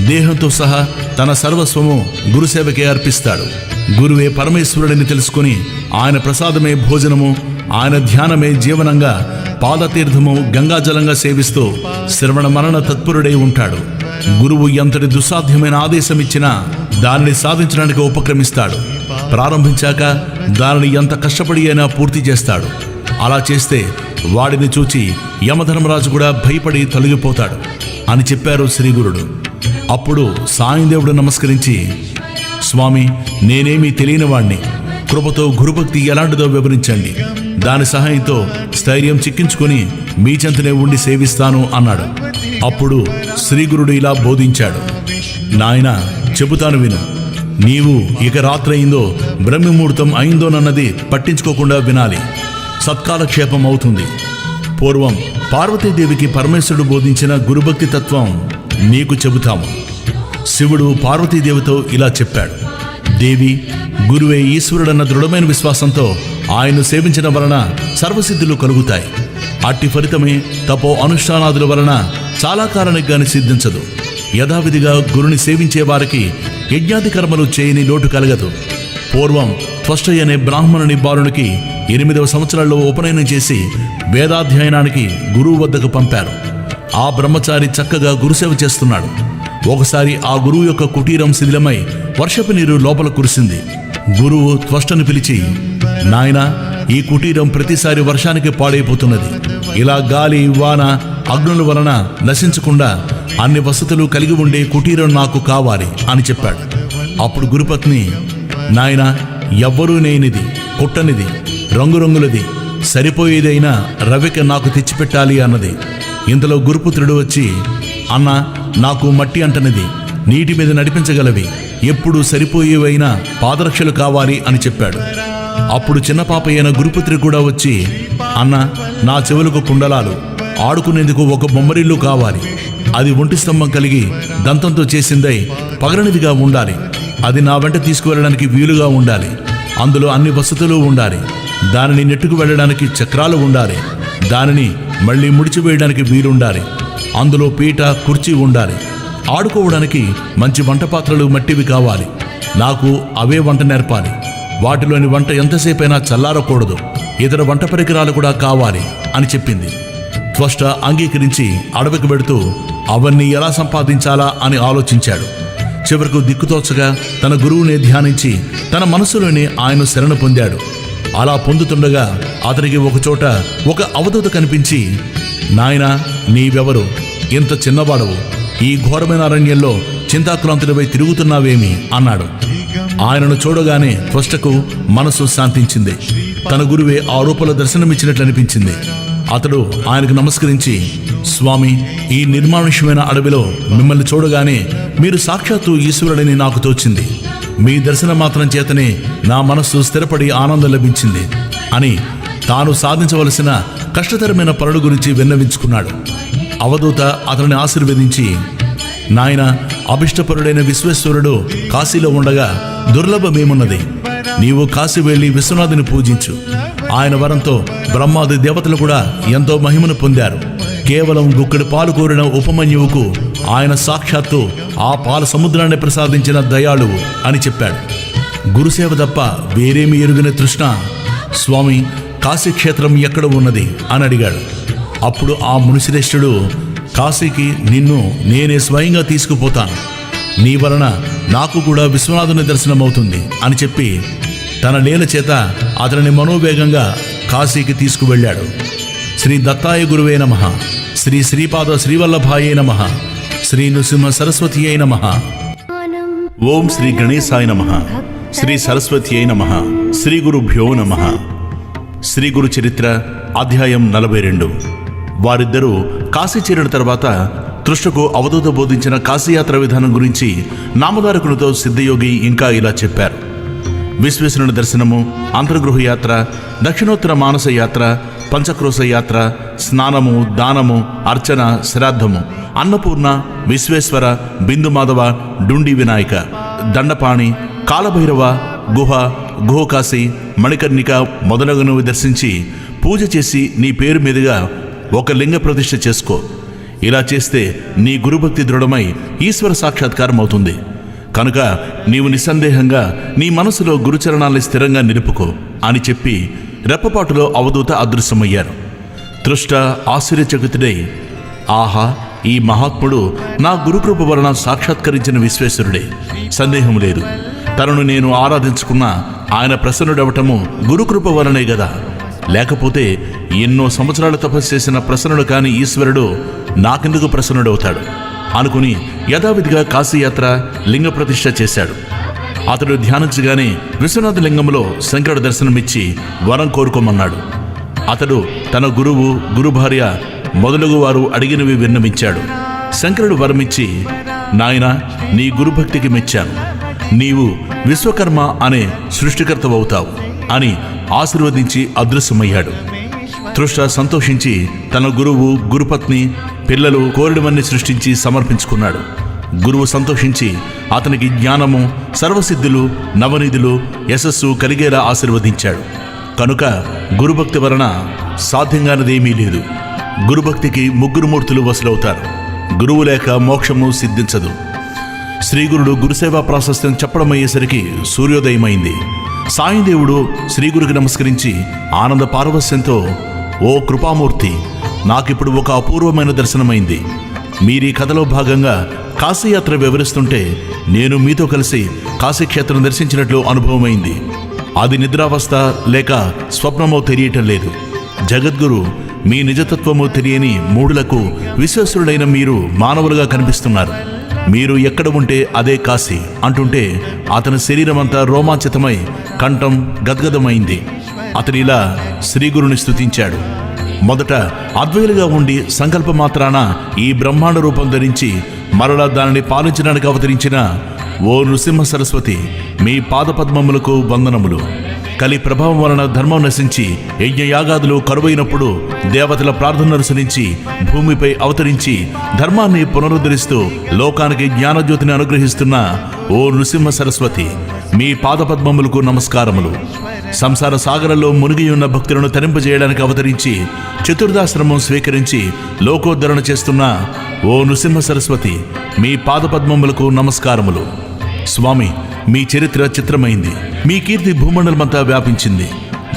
దేహంతో సహా తన సర్వస్వము గురుసేవకే అర్పిస్తాడు. గురువే పరమేశ్వరుడిని తెలుసుకుని ఆయన ప్రసాదమే భోజనము, ఆయన ధ్యానమే జీవనంగా పాదతీర్థము గంగాజలంగా సేవిస్తూ శ్రవణ మరణ తత్పరుడై ఉంటాడు. గురువు ఎంతటి దుస్సాధ్యమైన ఆదేశం ఇచ్చినా దానిని సాధించడానికి ఉపక్రమిస్తాడు. ప్రారంభించాక దానిని ఎంత కష్టపడి అయినా పూర్తి చేస్తాడు. అలా చేస్తే వాడిని చూచి యమధర్మరాజు కూడా భయపడి తొలగిపోతాడు అని చెప్పారు శ్రీగురుడు. అప్పుడు సాయందేవుడు నమస్కరించి, స్వామి, నేనేమీ తెలియని వాణ్ణి, కృపతో గురుభక్తి ఎలాంటిదో వివరించండి. దాని సహాయంతో స్థైర్యం చిక్కించుకొని మీ చెంతనే ఉండి సేవిస్తాను అన్నాడు. అప్పుడు శ్రీగురుడు ఇలా బోధించాడు. నాయనా, చెబుతాను విను. నీవు ఇక రాత్రయిందో బ్రహ్మముహూర్తం అయిందోనన్నది పట్టించుకోకుండా వినాలి. సత్కాలక్షేపం అవుతుంది. పూర్వం పార్వతీదేవికి పరమేశ్వరుడు బోధించిన గురుభక్తి తత్వం నీకు చెబుతాము. శివుడు పార్వతీదేవితో ఇలా చెప్పాడు. దేవి, గురువే ఈశ్వరుడన్న దృఢమైన విశ్వాసంతో ఆయన్ను సేవించడం వలన సర్వసిద్ధులు కలుగుతాయి. అట్టి ఫలితమే తపో అనుష్ఠానాదుల వలన చాలా కాలానికి గాని సిద్ధించదు. యథావిధిగా గురుని సేవించే వారికి యజ్ఞాది కర్మలు చేయని లోటు కలగదు. పూర్వం త్వష్టయ్య అనే బ్రాహ్మణుని బాలునికి 8వ సంవత్సరాల్లో ఉపనయనం చేసి వేదాధ్యయనానికి గురువు వద్దకు పంపారు. ఆ బ్రహ్మచారి చక్కగా గురుసేవ చేస్తున్నాడు. ఒకసారి ఆ గురువు యొక్క కుటీరం శిథిలమై వర్షపు నీరు లోపల కురిసింది. గురువు త్వష్టను పిలిచి, నాయనా, ఈ కుటీరం ప్రతిసారి వర్షానికి పాడైపోతున్నది. ఇలా గాలి, వాన, అగ్నుల వలన నశించకుండా అన్ని వసతులు కలిగి ఉండే కుటీరం నాకు కావాలి అని చెప్పాడు. అప్పుడు గురుపత్ని, నాయనా, ఎవ్వరూ లేనిది, కుట్టనిది, రంగురంగులది, సరిపోయేదైనా రవిక నాకు తెచ్చిపెట్టాలి అన్నది. ఇంతలో గురుపుత్రుడు వచ్చి, అన్నా, నాకు మట్టి అంటనిది, నీటి మీద నడిపించగలవి, ఎప్పుడు సరిపోయేవైన పాదరక్షలు కావాలి అని చెప్పాడు. అప్పుడు చిన్న పాప అయిన గురుపుత్రి కూడా వచ్చి, అన్న, నా చెవులకు కుండలాలు, ఆడుకునేందుకు ఒక బొమ్మరిల్లు కావాలి. అది ఒంటి స్తంభం కలిగి దంతంతో చేసిందై పగలనిదిగా ఉండాలి. అది నా వెంట తీసుకువెళ్ళడానికి వీలుగా ఉండాలి. అందులో అన్ని వసతులు ఉండాలి. దానిని నెట్టుకు వెళ్ళడానికి చక్రాలు ఉండాలి. దానిని మళ్ళీ ముడిచివేయడానికి వీలుండాలి. అందులో పీట, కుర్చీ ఉండాలి. ఆడుకోవడానికి మంచి వంట పాత్రలు మట్టివి కావాలి. నాకు అవే వంట నేర్పాలి. వాటిలోని వంట ఎంతసేపైనా చల్లారకూడదు. ఇతర వంట పరికరాలు కూడా కావాలి అని చెప్పింది. త్వష్ట అంగీకరించి అడవికి వెడుతూ అవన్నీ ఎలా సంపాదించాలా అని ఆలోచించాడు. చివరకు దిక్కుతోచగా తన గురువుని ధ్యానించి తన మనసులోనే ఆయన శరణ పొందాడు. అలా పొందుతుండగా అతనికి ఒకచోట ఒక అవధూత కనిపించి, నాయనా, నీవెవరు? ఇంత చిన్నవాడవు, ఈ ఘోరమైన అరణ్యంలో చింతాక్రాంతుడిపై తిరుగుతున్నావేమి అన్నాడు. ఆయనను చూడగానే త్వష్టకు మనసు శాంతించింది. తన గురువే ఆ రూపంలో దర్శనమిచ్చినట్లు అనిపించింది. అతడు ఆయనకు నమస్కరించి, స్వామి, ఈ నిర్మానుష్యమైన అడవిలో మిమ్మల్ని చూడగానే మీరు సాక్షాత్తు ఈశ్వరుడని నాకు తోచింది. మీ దర్శన మాత్రం చేతనే నా మనస్సు స్థిరపడి ఆనందం లభించింది అని తాను సాధించవలసిన కష్టతరమైన పనుల గురించి విన్నవించుకున్నాడు. అవధూత అతనిని ఆశీర్వదించి, నాయన, అభిష్టపరుడైన విశ్వేశ్వరుడు కాశీలో ఉండగా దుర్లభమేమున్నది? నీవు కాశీ వెళ్ళి విశ్వనాథుని పూజించు. ఆయన వరంతో బ్రహ్మాది దేవతలు కూడా ఎంతో మహిమను పొందారు. కేవలం గుక్కడి పాలు కోరిన ఉపమన్యువుకు ఆయన సాక్షాత్తు ఆ పాల సముద్రాన్ని ప్రసాదించిన దయాళువు అని చెప్పాడు. గురుసేవ తప్ప వేరేమి ఎరుగని తృష్ణ, స్వామి, కాశీక్షేత్రం ఎక్కడ ఉన్నది అని అడిగాడు. అప్పుడు ఆ మునిశ్రేష్ఠుడు, కాశీకి నిన్ను నేనే స్వయంగా తీసుకుపోతాను. నీ వలన నాకు కూడా విశ్వనాథుని దర్శనమవుతుంది అని చెప్పి తన లీల చేత అతనిని మనోవేగంగా కాశీకి తీసుకువెళ్ళాడు. శ్రీ దత్తాయ గురువే నమః. శ్రీ శ్రీపాద శ్రీవల్లభాయే నమః. శ్రీ నృసింహ సరస్వతీయై నమః. ఓం శ్రీ గణేశాయ నమః. శ్రీ సరస్వతీయై నమః. శ్రీ గురుభ్యో నమః. శ్రీ గురు చరిత్ర అధ్యాయం 42. వారిద్దరూ కాశీ చేరిన తర్వాత తృష్ణకు అవధూత బోధించిన కాశీయాత్ర విధానం గురించి నామధారకునితో సిద్ధయోగి ఇంకా ఇలా చెప్పారు. విశ్వేశ్వరుని దర్శనము, అంతర్గృహ యాత్ర, దక్షిణోత్తర మానస యాత్ర, పంచక్రోశ యాత్ర, స్నానము, దానము, అర్చన, శ్రాద్ధము, అన్నపూర్ణ, విశ్వేశ్వర, బిందుమాధవ, డుండి వినాయక, దండపాణి, కాలభైరవ, గుహ, గుహకాశి, మణికర్ణిక మొదలగునవి దర్శించి పూజ చేసి నీ పేరు మీదుగా ఒక లింగ ప్రతిష్ఠ చేసుకో. ఇలా చేస్తే నీ గురుభక్తి దృఢమై ఈశ్వర సాక్షాత్కారం అవుతుంది. కనుక నీవు నిస్సందేహంగా నీ మనసులో గురుచరణాల్ని స్థిరంగా నిలుపుకో అని చెప్పి రెప్పపాటులో అవధూత అదృశ్యమయ్యారు. తృష్ట ఆశ్చర్యచకితుడై, ఆహా, ఈ మహాత్ముడు నా గురుకృప వలన సాక్షాత్కరించిన విశ్వేశ్వరుడే, సందేహం లేదు. తనను నేను ఆరాధించుకున్న ఆయన ప్రసన్నుడవటము గురుకృప వలనే గదా. లేకపోతే ఎన్నో సంవత్సరాలు తపస్సు చేసిన ప్రసన్నుడు కాని ఈశ్వరుడు నాకెందుకు ప్రసన్నుడవుతాడు అనుకుని యథావిధిగా కాశీయాత్ర లింగ ప్రతిష్ఠ చేశాడు. అతడు ధ్యానించగానే విశ్వనాథ లింగంలో శంకరుడు దర్శనమిచ్చి వరం కోరుకోమన్నాడు. అతడు తన గురువు, గురుభార్య మొదలగు వారు అడిగినవి విన్నవించాడు. శంకరుడు వరమిచ్చి, నాయనా, నీ గురుభక్తికి మెచ్చాను. నీవు విశ్వకర్మ అనే సృష్టికర్తవవుతావు అని ఆశీర్వదించి అదృశ్యమయ్యాడు. తృష్ట సంతోషించి తన గురువు, గురుపత్ని, పిల్లలు కోరినవన్నీ సృష్టించి సమర్పించుకున్నాడు. గురువు సంతోషించి అతనికి జ్ఞానము, సర్వసిద్ధులు, నవనిధులు, యశస్సు కలిగేలా ఆశీర్వదించాడు. కనుక గురుభక్తి వలన సాధ్యంగానదేమీ లేదు. గురుభక్తికి ముగ్గురు మూర్తులు వసులవుతారు. గురువు లేక మోక్షము సిద్ధించదు. శ్రీగురుడు గురుసేవా ప్రాశస్త్యం చెప్పడమయ్యేసరికి సూర్యోదయమైంది. సాయిదేవుడు శ్రీగురికి నమస్కరించి ఆనంద పారవస్యంతో, ఓ కృపామూర్తి, నాకిప్పుడు ఒక అపూర్వమైన దర్శనమైంది. మీరీ కథలో భాగంగా కాశీయాత్ర వివరిస్తుంటే నేను మీతో కలిసి కాశీక్షేత్రం దర్శించినట్లు అనుభవమైంది. అది నిద్రావస్థ లేక స్వప్నమో తెలియటం లేదు. జగద్గురు మీ నిజతత్వము తెలియని మూఢులకు విశ్వేశ్వరుడైన మీరు మానవులుగా కనిపిస్తున్నారు. మీరు ఎక్కడ ఉంటే అదే కాశీ అంటుంటే అతని శరీరమంతా రోమాంచితమై కంఠం గద్గదమైంది. అతనిలా శ్రీగురుని స్తుతించాడు. మొదట అద్వైలుగా ఉండి సంకల్ప మాత్రాన ఈ బ్రహ్మాండ రూపం ధరించి మరలా దానిని పాలించడానికి అవతరించిన ఓ నృసింహ సరస్వతి, మీ పాదపద్మములకు వందనములు. కలి ప్రభావం వలన ధర్మం నశించి యజ్ఞయాగాదులు కరువైనప్పుడు దేవతల ప్రార్థన అనుసరించి భూమిపై అవతరించి ధర్మాన్ని పునరుద్ధరిస్తూ లోకానికి జ్ఞానజ్యోతిని అనుగ్రహిస్తున్న ఓ నృసింహ సరస్వతి, మీ పాదపద్మములకు నమస్కారములు. సంసార సాగరంలో మునిగి ఉన్న భక్తులను తరింపజేయడానికి అవతరించి చతుర్దాశ్రమం స్వీకరించి లోకోద్ధరణ చేస్తున్న ఓ నృసింహ సరస్వతి, మీ పాదపద్మములకు నమస్కారములు. స్వామి, మీ చరిత్ర చిత్రమైంది. మీ కీర్తి భూమండలమంతా వ్యాపించింది.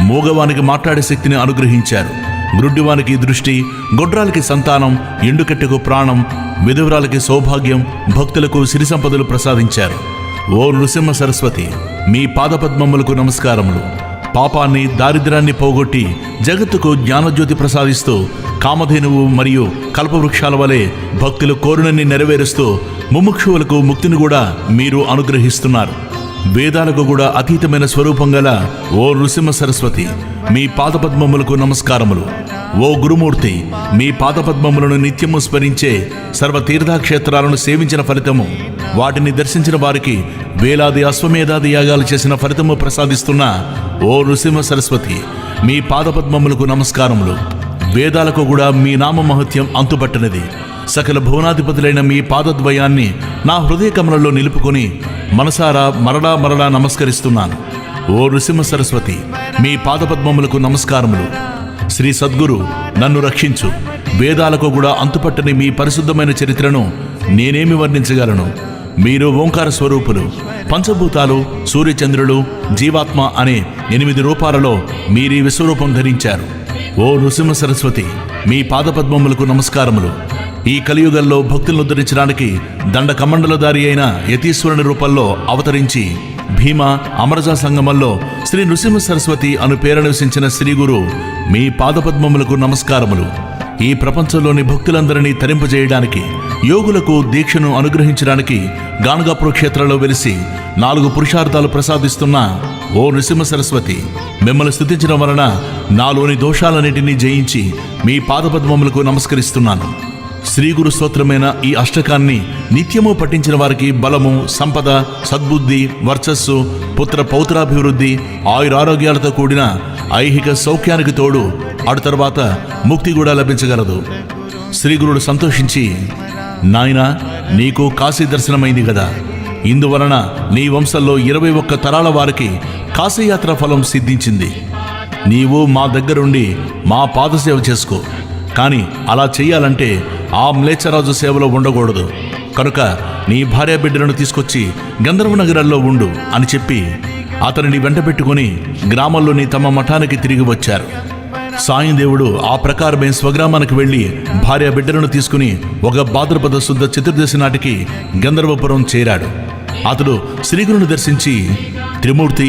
మూగవానికి మాట్లాడే శక్తిని అనుగ్రహించారు. గ్రుడ్డివానికి దృష్టి, గొడ్రాలకి సంతానం, ఎండుకట్టెకు ప్రాణం, విధవరాలకి సౌభాగ్యం, భక్తులకు సిరి సంపదలు ప్రసాదించారు. ఓ నృసింహ సరస్వతి, మీ పాదపద్మములకు నమస్కారములు. పాపాన్ని, దారిద్ర్యాన్ని పోగొట్టి జగత్తుకు జ్ఞానజ్యోతి ప్రసాదిస్తూ కామధేనువు మరియు కల్పవృక్షాల వలె భక్తులు కోరినన్ని నెరవేరుస్తూ ముముక్షువులకు ముక్తిని కూడా మీరు అనుగ్రహిస్తున్నారు. వేదాలకు కూడా అతీతమైన స్వరూపం గల ఓ నృసింహ సరస్వతి, మీ పాదపద్మములకు నమస్కారములు. ఓ గురుమూర్తి, మీ పాదపద్మములను నిత్యము స్మరించే సర్వతీర్థక్షేత్రాలను సేవించిన ఫలితము, వాటిని దర్శించిన వారికి వేలాది అశ్వమేధాది యాగాలు చేసిన ఫలితము ప్రసాదిస్తున్న ఓ నృసింహ సరస్వతి, మీ పాదపద్మములకు నమస్కారములు. వేదాలకు కూడా మీ నామ మహత్యం అంతుపట్టనిది. సకల భువనాధిపతులైన మీ పాదద్వయాన్ని నా హృదయ కమలంలో నిలుపుకొని మనసారా మరలా మరలా నమస్కరిస్తున్నాను. ఓ నృసింహ సరస్వతి, మీ పాదపద్మములకు నమస్కారములు. శ్రీ సద్గురు, నన్ను రక్షించు. వేదాలకు కూడా అంతుపట్టని మీ పరిశుద్ధమైన చరిత్రను నేనేమి వర్ణించగలను? మీరు ఓంకార స్వరూపులు. పంచభూతాలు, సూర్యచంద్రులు, జీవాత్మ అనే 8 రూపాలలో మీరీ విశ్వరూపం ధరించారు. ఓ నృసింహ సరస్వతి, మీ పాదపద్మములకు నమస్కారములు. ఈ కలియుగంలో భక్తులను ఉద్ధరించడానికి దండ కమండలధారి అయిన యతీశ్వరుని రూపంలో అవతరించి భీమ అమరజా సంగమంలో శ్రీ నృసింహ సరస్వతి అను పేరు నివసించిన శ్రీగురు, మీ పాదపద్మములకు నమస్కారములు. ఈ ప్రపంచంలోని భక్తులందరినీ తరింపజేయడానికి, యోగులకు దీక్షను అనుగ్రహించడానికి గాణగాపుర క్షేత్రంలో వెలిసి 4 పురుషార్థాలు ప్రసాదిస్తున్న ఓ నృసింహ సరస్వతి, మిమ్మల్ని స్తుతించడం వలన నాలోని దోషాలన్నింటినీ జయించి మీ పాదపద్మములకు నమస్కరిస్తున్నాను. శ్రీగురు స్తోత్రమైన ఈ అష్టకాన్ని నిత్యము పఠించిన వారికి బలము, సంపద, సద్బుద్ధి, వర్చస్సు, పుత్ర పౌత్రాభివృద్ధి, ఆయురారోగ్యాలతో కూడిన ఐహిక సౌఖ్యానికి తోడు అటు తర్వాత ముక్తి కూడా లభించగలదు. శ్రీగురుడు సంతోషించి, నాయనా, నీకు కాశీ దర్శనమైంది కదా, ఇందువలన నీ వంశంలో 21 తరాల వారికి కాశీయాత్ర ఫలం సిద్ధించింది. నీవు మా దగ్గరుండి మా పాదసేవ చేసుకో. కానీ అలా చెయ్యాలంటే ఆ మ్లేచ్ఛరాజు సేవలో ఉండకూడదు. కనుక నీ భార్య బిడ్డలను తీసుకొచ్చి గంధర్వ నగరాల్లో ఉండు అని చెప్పి అతనిని వెంటబెట్టుకుని గ్రామంలోని తమ మఠానికి తిరిగి వచ్చారు. సాయందేవుడు ఆ ప్రకారమే స్వగ్రామానికి వెళ్లి భార్య బిడ్డలను తీసుకుని ఒక భాద్రపద శుద్ధ చతుర్దశి నాటికి గంధర్వపురం చేరాడు. అతడు శ్రీగురుని దర్శించి, త్రిమూర్తి,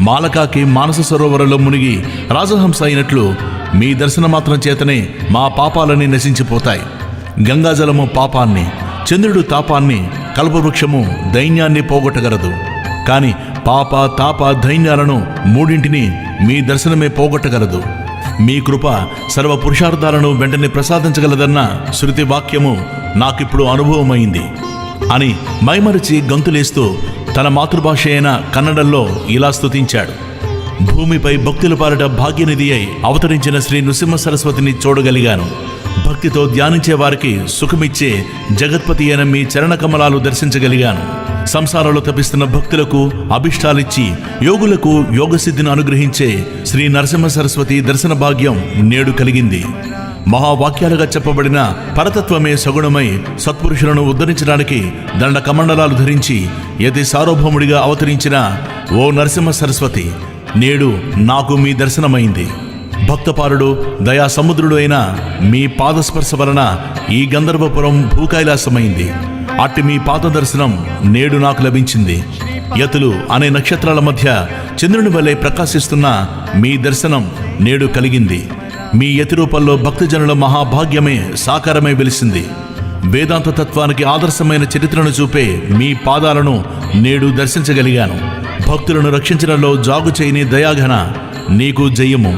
మాలకాకి మానస సరోవరంలో మునిగి రాజహంస అయినట్లు మీ దర్శన మాత్రం చేతనే మా పాపాలన్నీ నశించిపోతాయి. గంగాజలము పాపాన్ని, చంద్రుడు తాపాన్ని, కల్పవృక్షము దైన్యాన్ని పోగొట్టగలదు. కాని పాప, తాప, దైన్యాలను మూడింటిని మీ దర్శనమే పోగొట్టగలదు. మీ కృప సర్వ పురుషార్థాలను వెంటనే ప్రసాదించగలదన్న శృతి వాక్యము నాకిప్పుడు అనుభవమైంది అని మైమరిచి గంతులేస్తూ తన మాతృభాష అయిన కన్నడంలో ఇలా స్తుతించాడు. భూమిపై భక్తుల పాలిట భాగ్యనిధి అయి అవతరించిన శ్రీ నృసింహ సరస్వతిని చూడగలిగాను. భక్తితో ధ్యానించే వారికి సుఖమిచ్చే జగత్పతి అయిన మీ చరణ కమలాలు దర్శించగలిగాను. సంసారంలో తపిస్తున్న భక్తులకు అభిష్టాలిచ్చి యోగులకు యోగసిద్ధిని అనుగ్రహించే శ్రీ నరసింహ సరస్వతి దర్శన భాగ్యం నేడు కలిగింది. మహావాక్యాలుగా చెప్పబడిన పరతత్వమే సగుణమై సత్పురుషులను ఉద్ధరించడానికి దండ కమండలాలు ధరించి యతి సార్వభౌముడిగా అవతరించిన ఓ నరసింహ సరస్వతి, నేడు నాకు మీ దర్శనమైంది. భక్తపారుడు, దయా సముద్రుడు అయిన మీ పాదస్పర్శ వలన ఈ గంధర్వపురం భూకైలాసమైంది. అట్టి మీ పాద దర్శనం నేడు నాకు లభించింది. యతులు అనే నక్షత్రాల మధ్య చంద్రుని వలె ప్రకాశిస్తున్న మీ దర్శనం నేడు కలిగింది. మీ యతి రూపంలో భక్తజనుల మహాభాగ్యమే సాకారమై వెలిసింది. వేదాంత తత్వానికి ఆదర్శమైన చరిత్రను చూపే మీ పాదాలను నేడు దర్శించగలిగాను. భక్తులను రక్షించడంలో జాగు చేయని దయాఘన నీకు జయము.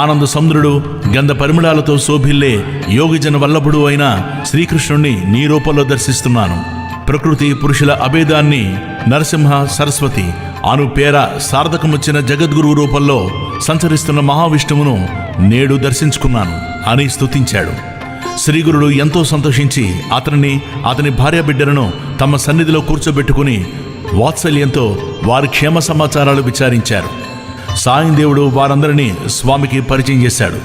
ఆనంద సముద్రుడు గంధ పరిమళాలతో శోభిల్లే యోగిజన వల్లభుడు అయిన శ్రీకృష్ణుణ్ణి నీ రూపంలో దర్శిస్తున్నాను. ప్రకృతి పురుషుల అభేదాన్ని నరసింహ సరస్వతి అను పేర సార్థకముచ్చిన జగద్గురువు రూపంలో సంచరిస్తున్న మహావిష్ణువును నేడు దర్శించుకున్నాను అని స్తుతించాడు. శ్రీగురుడు ఎంతో సంతోషించి అతని భార్య బిడ్డలను తమ సన్నిధిలో కూర్చోబెట్టుకుని వాత్సల్యంతో వారి క్షేమ సమాచారాలు విచారించారు. సాయందేవుడు వారందరినీ స్వామికి పరిచయం చేశాడు.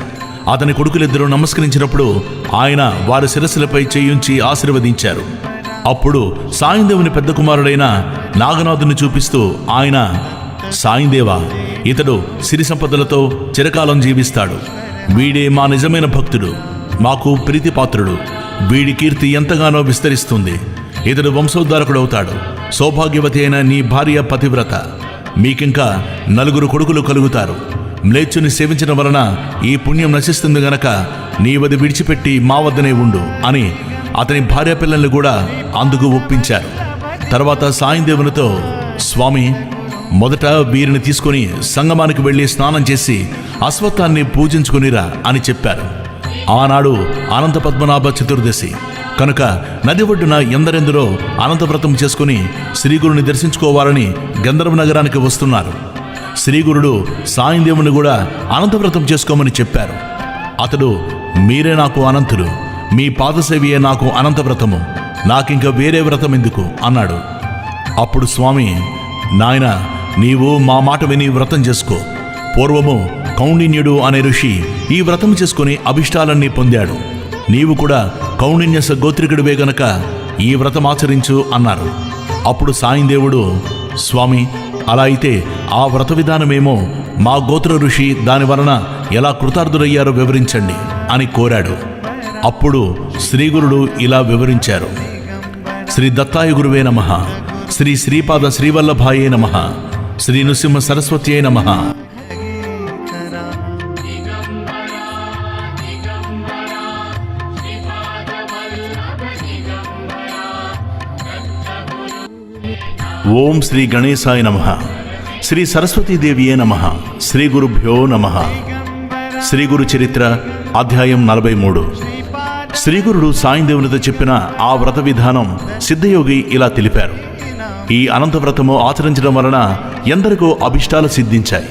అతని కొడుకులిద్దరూ నమస్కరించినప్పుడు ఆయన వారి శిరస్సులపై చేయుంచి ఆశీర్వదించారు. అప్పుడు సాయందేవుని పెద్ద కుమారుడైన నాగనాథుని చూపిస్తూ ఆయన, సాయందేవా, ఇతడు సిరి సంపదలతో చిరకాలం జీవిస్తాడు. వీడే మా నిజమైన భక్తుడు, మాకు ప్రీతిపాత్రుడు. వీడి కీర్తి ఎంతగానో విస్తరిస్తుంది. ఇతడు వంశోద్ధారకుడవుతాడు. సౌభాగ్యవతి అయిన నీ భార్య పతివ్రత. మీకింకా 4 కొడుకులు కలుగుతారు. మ్లేచ్చుని సేవించడం వలన ఈ పుణ్యం నశిస్తుంది గనక నీవది విడిచిపెట్టి మా వద్దనే ఉండు అని అతని భార్య పిల్లల్ని కూడా అందుకు ఒప్పించారు. తర్వాత సాయందేవునితో, స్వామి, మొదట వీరిని తీసుకుని సంగమానికి వెళ్ళి స్నానం చేసి అశ్వత్థాన్ని పూజించుకునిరా అని చెప్పారు. ఆనాడు అనంత పద్మనాభ చతుర్దశి కనుక నది ఒడ్డున ఎందరెందరో అనంతవ్రతం చేసుకుని శ్రీగురుని దర్శించుకోవాలని గంధర్వ నగరానికి వస్తున్నారు. శ్రీగురుడు సాయందేవుని కూడా అనంతవ్రతం చేసుకోమని చెప్పారు. అతడు, మీరే నాకు అనంతుడు, మీ పాదసేవియే నాకు అనంతవ్రతము, నాకింక వేరే వ్రతం ఎందుకు అన్నాడు. అప్పుడు స్వామి, నాయన, నీవు మా మాట విని వ్రతం చేసుకో. పూర్వము కౌండిన్యుడు అనే ఋషి ఈ వ్రతం చేసుకుని అభిష్టాలన్నీ పొందాడు. నీవు కూడా కౌండిన్యస గోత్రికుడివే గనక ఈ వ్రతం ఆచరించు అన్నారు. అప్పుడు సాయందేవుడు, స్వామి, అలా అయితే ఆ వ్రత విధానమేమో మా గోత్ర ఋషి దాని వలన ఎలా కృతార్థుడయ్యారో వివరించండి అని కోరాడు. అప్పుడు శ్రీగురుడు ఇలా వివరించారు. శ్రీ దత్తాయ గురువే నమః, శ్రీ శ్రీపాద శ్రీవల్లభాయే నమః, శ్రీ నృసింహ సరస్వత్యై నమః. ఓం శ్రీ గణేశాయ నమః, శ్రీ సరస్వతీదేవియే నమః, శ్రీ గురుభ్యో నమః. శ్రీ గురు చరిత్ర అధ్యాయం 43. శ్రీగురుడు సాయందేవునితో చెప్పిన ఆ వ్రత విధానం సిద్ధయోగి ఇలా తెలిపారు. ఈ అనంత వ్రతము ఆచరించడం వలన ఎందరికో అభిష్టాలు సిద్ధించాయి.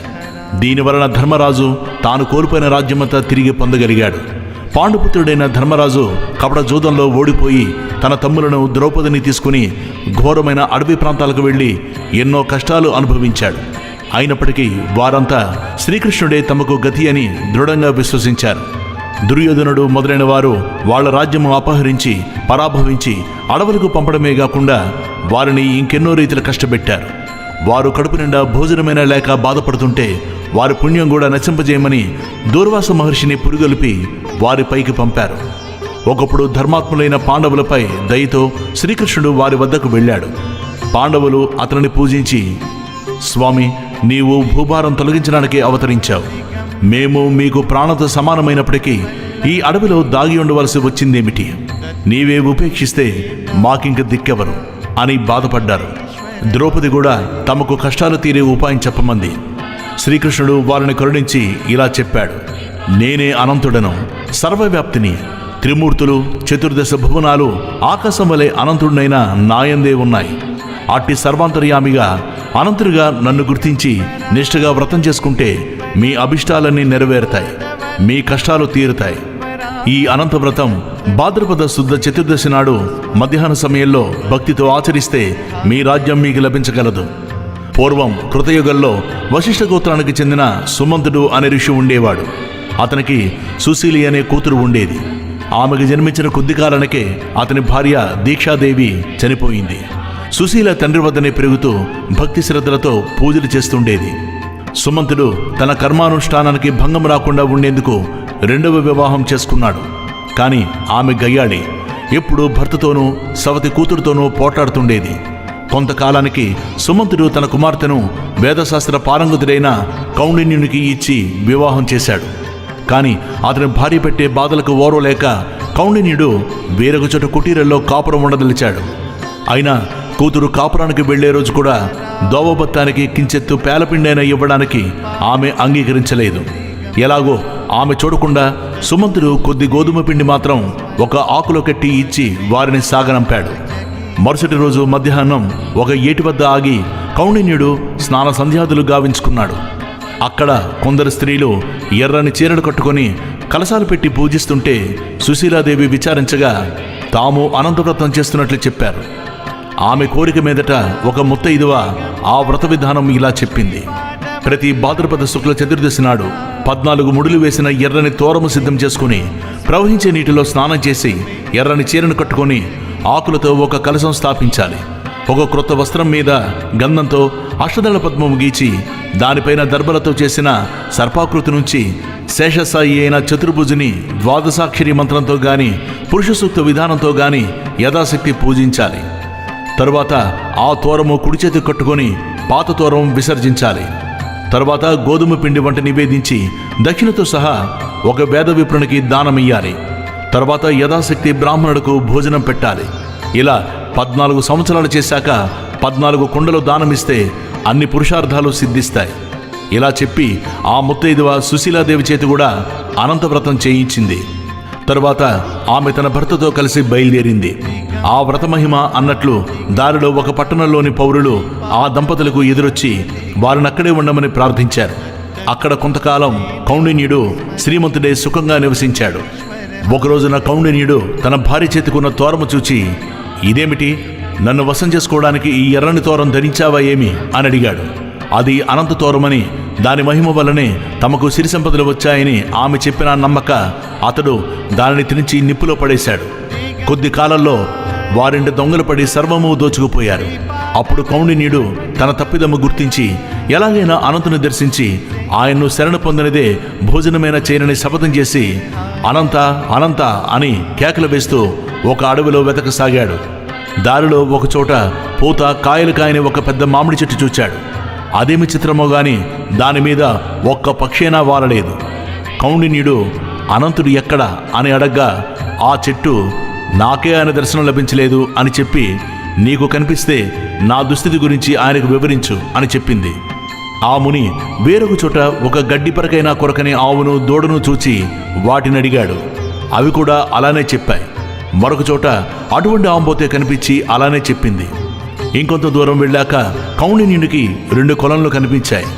దీనివలన ధర్మరాజు తాను కోల్పోయిన రాజ్యమంతా తిరిగి పొందగలిగాడు. పాండుపుత్రుడైన ధర్మరాజు కపట జూదంలో ఓడిపోయి తన తమ్ములను ద్రౌపదిని తీసుకుని ఘోరమైన అడవి ప్రాంతాలకు వెళ్ళి ఎన్నో కష్టాలు అనుభవించాడు. అయినప్పటికీ వారంతా శ్రీకృష్ణుడే తమకు గతి అని దృఢంగా విశ్వసించారు. దుర్యోధనుడు మొదలైన వారు వాళ్ల రాజ్యము అపహరించి పరాభవించి అడవులకు పంపడమే కాకుండా వారిని ఇంకెన్నో రీతిలో కష్టపెట్టారు. వారు కడుపు నిండా భోజనమైనా లేక బాధపడుతుంటే వారి పుణ్యం కూడా నశింపజేయమని దూర్వాస మహర్షిని పురుగొల్పి వారిపైకి పంపారు. ఒకప్పుడు ధర్మాత్ములైన పాండవులపై దయతో శ్రీకృష్ణుడు వారి వద్దకు వెళ్ళాడు. పాండవులు అతనిని పూజించి, స్వామి, నీవు భూభారం తొలగించడానికి అవతరించావు. మేము మీకు ప్రాణంతో సమానమైనప్పటికీ ఈ అడవిలో దాగి ఉండవలసి వచ్చిందేమిటి? నీవే ఉపేక్షిస్తే మాకింక దిక్కెవరు అని బాధపడ్డారు. ద్రౌపది కూడా తమకు కష్టాలు తీరే ఉపాయం చెప్పమంది. శ్రీకృష్ణుడు వారిని కరుణించి ఇలా చెప్పాడు. నేనే అనంతుడను, సర్వవ్యాప్తిని. త్రిమూర్తులు, చతుర్దశ భువనాలు ఆకాశం వలె అనంతుడినైన నాయందే ఉన్నాయి. అట్టి సర్వాంతర్యామిగా అనంతుడిగా నన్ను గుర్తించి నిష్ఠగా వ్రతం చేసుకుంటే మీ అభిష్టాలన్నీ నెరవేరుతాయి, మీ కష్టాలు తీరుతాయి. ఈ అనంత వ్రతం భాద్రపద శుద్ధ చతుర్దశి నాడు మధ్యాహ్న సమయంలో భక్తితో ఆచరిస్తే మీ రాజ్యం మీకు లభించగలదు. పూర్వం కృతయుగంలో వశిష్ఠ గోత్రానికి చెందిన సుమంతుడు అనే ఋషి ఉండేవాడు. అతనికి సుశీలి అనే కూతురు ఉండేది. ఆమెకు జన్మించిన కొద్ది కాలానికే అతని భార్య దీక్షాదేవి చనిపోయింది. సుశీల తండ్రి వద్దనే పెరుగుతూ భక్తి శ్రద్ధలతో పూజలు చేస్తుండేది. సుమంతుడు తన కర్మానుష్ఠానానికి భంగం రాకుండా ఉండేందుకు 2వ వివాహం చేసుకున్నాడు. కానీ ఆమె గయ్యాళి, ఎప్పుడూ భర్తతోనూ సవతి కూతురుతోనూ పోట్లాడుతుండేది. కొంతకాలానికి సుమంతుడు తన కుమార్తెను వేదశాస్త్ర పారంగతుడైన కౌండిన్యునికి ఇచ్చి వివాహం చేశాడు. కానీ అతని భార్య పెట్టే బాధలకు ఓర్వలేక కౌండిన్యుడు వేరొక చోట కుటీరంలో కాపురం ఉండదలిచాడు. అయినా కూతురు కాపురానికి వెళ్లే రోజు కూడా దోవబత్తానికి కించెత్తు పేలపిండైనా ఇవ్వడానికి ఆమె అంగీకరించలేదు. ఎలాగో ఆమె చూడకుండా సుమంతుడు కొద్ది గోధుమ పిండి మాత్రం ఒక ఆకులో కట్టి ఇచ్చి వారిని సాగనంపాడు. మరుసటి రోజు మధ్యాహ్నం ఒక ఏటి వద్ద ఆగి కౌండిన్యుడు స్నాన సంధ్యాదులు గావించుకున్నాడు. అక్కడ కొందరు స్త్రీలు ఎర్రని చీరలు కట్టుకొని కలశాలు పెట్టి పూజిస్తుంటే సుశీలాదేవి విచారించగా తాము అనంతవ్రతం చేస్తున్నట్లు చెప్పారు. ఆమె కోరిక మీదట ఒక ముత్తైదువ ఆ వ్రత విధానం ఇలా చెప్పింది. ప్రతి భాద్రపద శుక్ల చతుర్దశి నాడు 14 ముడులు వేసిన ఎర్రని తోరము సిద్ధం చేసుకుని ప్రవహించే నీటిలో స్నానం చేసి ఎర్రని చీరను కట్టుకొని ఆకులతో ఒక కలశం స్థాపించాలి. ఒక క్రొత్త వస్త్రం మీద గంధంతో అష్టదళ పద్మము గీచి దానిపైన దర్భలతో చేసిన సర్పాకృతి నుంచి శేషసాయి అయిన చతుర్భుజుని ద్వాదశాక్షరి మంత్రంతో గాని పురుష సూక్త విధానంతో గాని యథాశక్తి పూజించాలి. తరువాత ఆ తోరము కుడి చేతి కట్టుకొని పాత తోరం విసర్జించాలి. తరువాత గోధుమ పిండి వంట నివేదించి దక్షిణతో సహా ఒక వేద విప్రునికి దానమియ్యాలి. తర్వాత యథాశక్తి బ్రాహ్మణులకు భోజనం పెట్టాలి. ఇలా 14 సంవత్సరాలు చేశాక 14 కుండలు దానమిస్తే అన్ని పురుషార్థాలు సిద్ధిస్తాయి. ఇలా చెప్పి ఆ ముత్తైదువ సుశీలాదేవి చేతి కూడా అనంతవ్రతం చేయించింది. తరువాత ఆమె తన భర్తతో కలిసి బయలుదేరింది. ఆ వ్రతమహిమ అన్నట్లు దారిలో ఒక పట్టణంలోని పౌరులు ఆ దంపతులకు ఎదురొచ్చి వారినక్కడే ఉండమని ప్రార్థించారు. అక్కడ కొంతకాలం కౌండిన్యుడు శ్రీమంతుడే సుఖంగా నివసించాడు. ఒకరోజున కౌండిన్యుడు తన భార్య చేతికున్న తోరము చూచి, ఇదేమిటి, నన్ను వశం చేసుకోవడానికి ఈ ఎర్రని తోరం ధరించావా ఏమి అని అడిగాడు. అది అనంత తోరమని, దాని మహిమ వల్లనే తమకు సిరి సంపదలు వచ్చాయని ఆమె చెప్పిన నమ్మక అతడు దానిని తినిచి నిప్పులో పడేశాడు. కొద్ది కాలంలో వారింటి దొంగలు పడి సర్వము దోచుకుపోయారు. అప్పుడు కౌండిన్యుడు తన తప్పిదము గుర్తించి ఎలాగైనా అనంతుని దర్శించి ఆయన్ను శరణు పొందినదే భోజనమైన చేయనని శపథం చేసి అనంత అనంత అని కేకలు వేస్తూ ఒక అడవిలో వెతకసాగాడు. దారిలో ఒకచోట పూత కాయలు కాయని ఒక పెద్ద మామిడి చెట్టు చూచాడు. అదేమి చిత్రమో గాని దాని మీద ఒక్క పక్షైనా వాలలేదు. కౌండిన్యుడు అనంతుడు ఎక్కడ అని అడగ్గా ఆ చెట్టు నాకే ఆయన దర్శనం లభించలేదు అని చెప్పి, నీకు కనిపిస్తే నా దుస్థితి గురించి ఆయనకు వివరించు అని చెప్పింది. ఆ ముని వేరొక చోట ఒక గడ్డి పరకైనా కొరకని ఆవును దూడను చూచి వాటిని అడిగాడు. అవి కూడా అలానే చెప్పాయి. మరొక చోట అటువంటి ఆంబోతే కనిపించి అలానే చెప్పింది. ఇంకొంత దూరం వెళ్ళాక కౌండిన్యునికి 2 కొలనులు కనిపించాయి.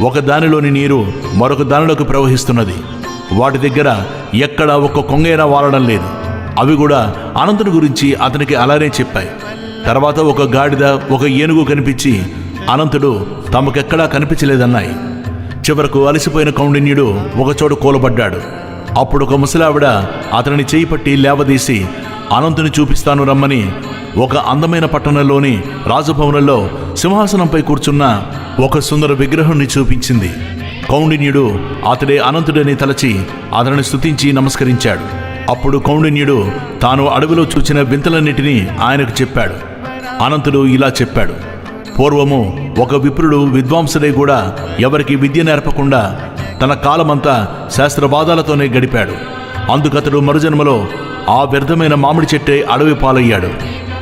ఒక దానిలోని నీరు మరొక దానిలోకి ప్రవహిస్తున్నది. వాటి దగ్గర ఎక్కడ ఒక్క కొంగైనా వాలడం లేదు. అవి కూడా అనంతుని గురించి అతనికి అలానే చెప్పాయి. తర్వాత ఒక గాడిద, ఒక ఏనుగు కనిపించి అనంతుడు తమకెక్కడా కనిపించలేదన్నాయి. చివరకు అలసిపోయిన కౌండిన్యుడు ఒకచోట కూలబడ్డాడు. అప్పుడు ఒక ముసలావిడ అతనిని చేయి పట్టి లేవదీసి అనంతుని చూపిస్తాను రమ్మని ఒక అందమైన పట్టణంలోని రాజభవనంలో సింహాసనంపై కూర్చున్న ఒక సుందర విగ్రహాన్ని చూపించింది. కౌండిన్యుడు అతడే అనంతుడని తలచి అతనిని స్తుతించి నమస్కరించాడు. అప్పుడు కౌండిన్యుడు తాను అడవిలో చూచిన వింతలన్నిటినీ ఆయనకు చెప్పాడు. అనంతుడు ఇలా చెప్పాడు, పూర్వము ఒక విప్రుడు విద్వాంసుడై కూడా ఎవరికి విద్య నేర్పకుండా తన కాలమంతా శాస్త్రవాదాలతోనే గడిపాడు. అందుకతడు మరుజన్మలో ఆ వ్యర్థమైన మామిడి చెట్టే అడవి పాలయ్యాడు.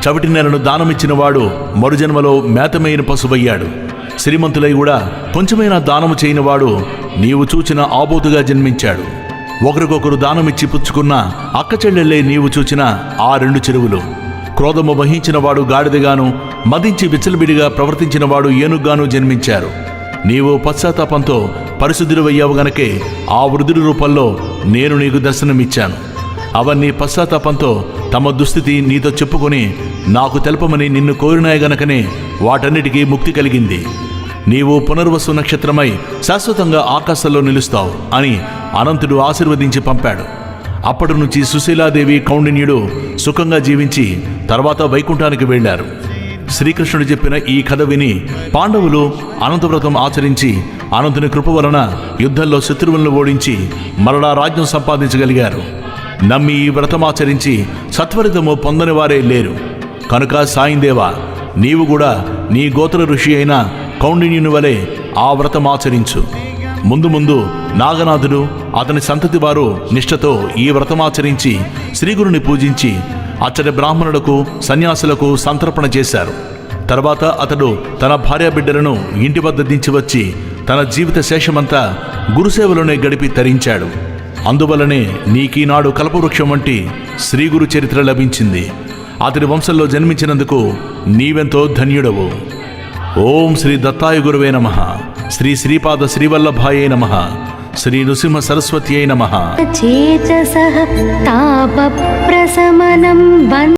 చవిటి నెలను దానమిచ్చిన వాడు మరుజన్మలో మేతమైన పశువయ్యాడు. శ్రీమంతులై కూడా కొంచెమైనా దానము చేయనివాడు నీవు చూచిన ఆబోతుగా జన్మించాడు. ఒకరికొకరు దానమిచ్చి పుచ్చుకున్న అక్క చెల్లెళ్ళే నీవు చూచిన ఆ 2 చెరువులు. క్రోధము వహించిన వాడు గాడిదగాను, మదించి విచ్చలబిడిగా ప్రవర్తించిన వాడు ఏనుగ్గాను జన్మించారు. నీవు పశ్చాత్తాపంతో పరిశుద్ధుడవయ్యావు గనకే ఆ వృద్ధుడి రూపంలో నేను నీకు దర్శనమిచ్చాను. అవన్నీ పశ్చాత్తాపంతో తమ దుస్థితి నీతో చెప్పుకొని నాకు తెలపమని నిన్ను కోరినాయి గనకనే వాటన్నిటికీ ముక్తి కలిగింది. నీవు పునర్వసు నక్షత్రమై శాశ్వతంగా ఆకాశంలో నిలుస్తావు అని అనంతుడు ఆశీర్వదించి పంపాడు. అప్పటి నుంచి సుశీలాదేవి, కౌండిన్యుడు సుఖంగా జీవించి తర్వాత వైకుంఠానికి వెళ్లారు. శ్రీకృష్ణుడు చెప్పిన ఈ కథ విని పాండవులు అనంతవ్రతం ఆచరించి అనంతుని కృప వలన యుద్ధంలో శత్రువులను ఓడించి మరలా రాజ్యం సంపాదించగలిగారు. నమ్మి ఈ వ్రతమాచరించి సత్వరితము పొందని వారే లేరు. కనుక సాయిందేవా, నీవు కూడా నీ గోత్ర ఋషి అయిన కౌండిన్యుని వలె ఆ వ్రతమాచరించు. ముందు ముందు నాగనాథుడు అతని సంతతి వారు నిష్ఠతో ఈ వ్రతమాచరించి శ్రీగురుని పూజించి అచ్చటి బ్రాహ్మణులకు, సన్యాసులకు సంతర్పణ చేశారు. తర్వాత అతడు తన భార్య బిడ్డలను ఇంటి వద్ద దించి వచ్చి తన జీవిత శేషమంతా గురుసేవలోనే గడిపి తరించాడు. అందువలనే నీకీనాడు కల్పవృక్షం వంటి శ్రీ గురు చరిత్ర లభించింది. అతడి వంశంలో జన్మించినందుకు నీవెంతో ధన్యుడవు. ఓం శ్రీ దత్తాయ గురువే నమః. శ్రీ శ్రీపాద శ్రీవల్లభాయే నమః. శ్రీ నృసింహ సరస్వత్యై నమః. చేతసః తాప ప్రశమనం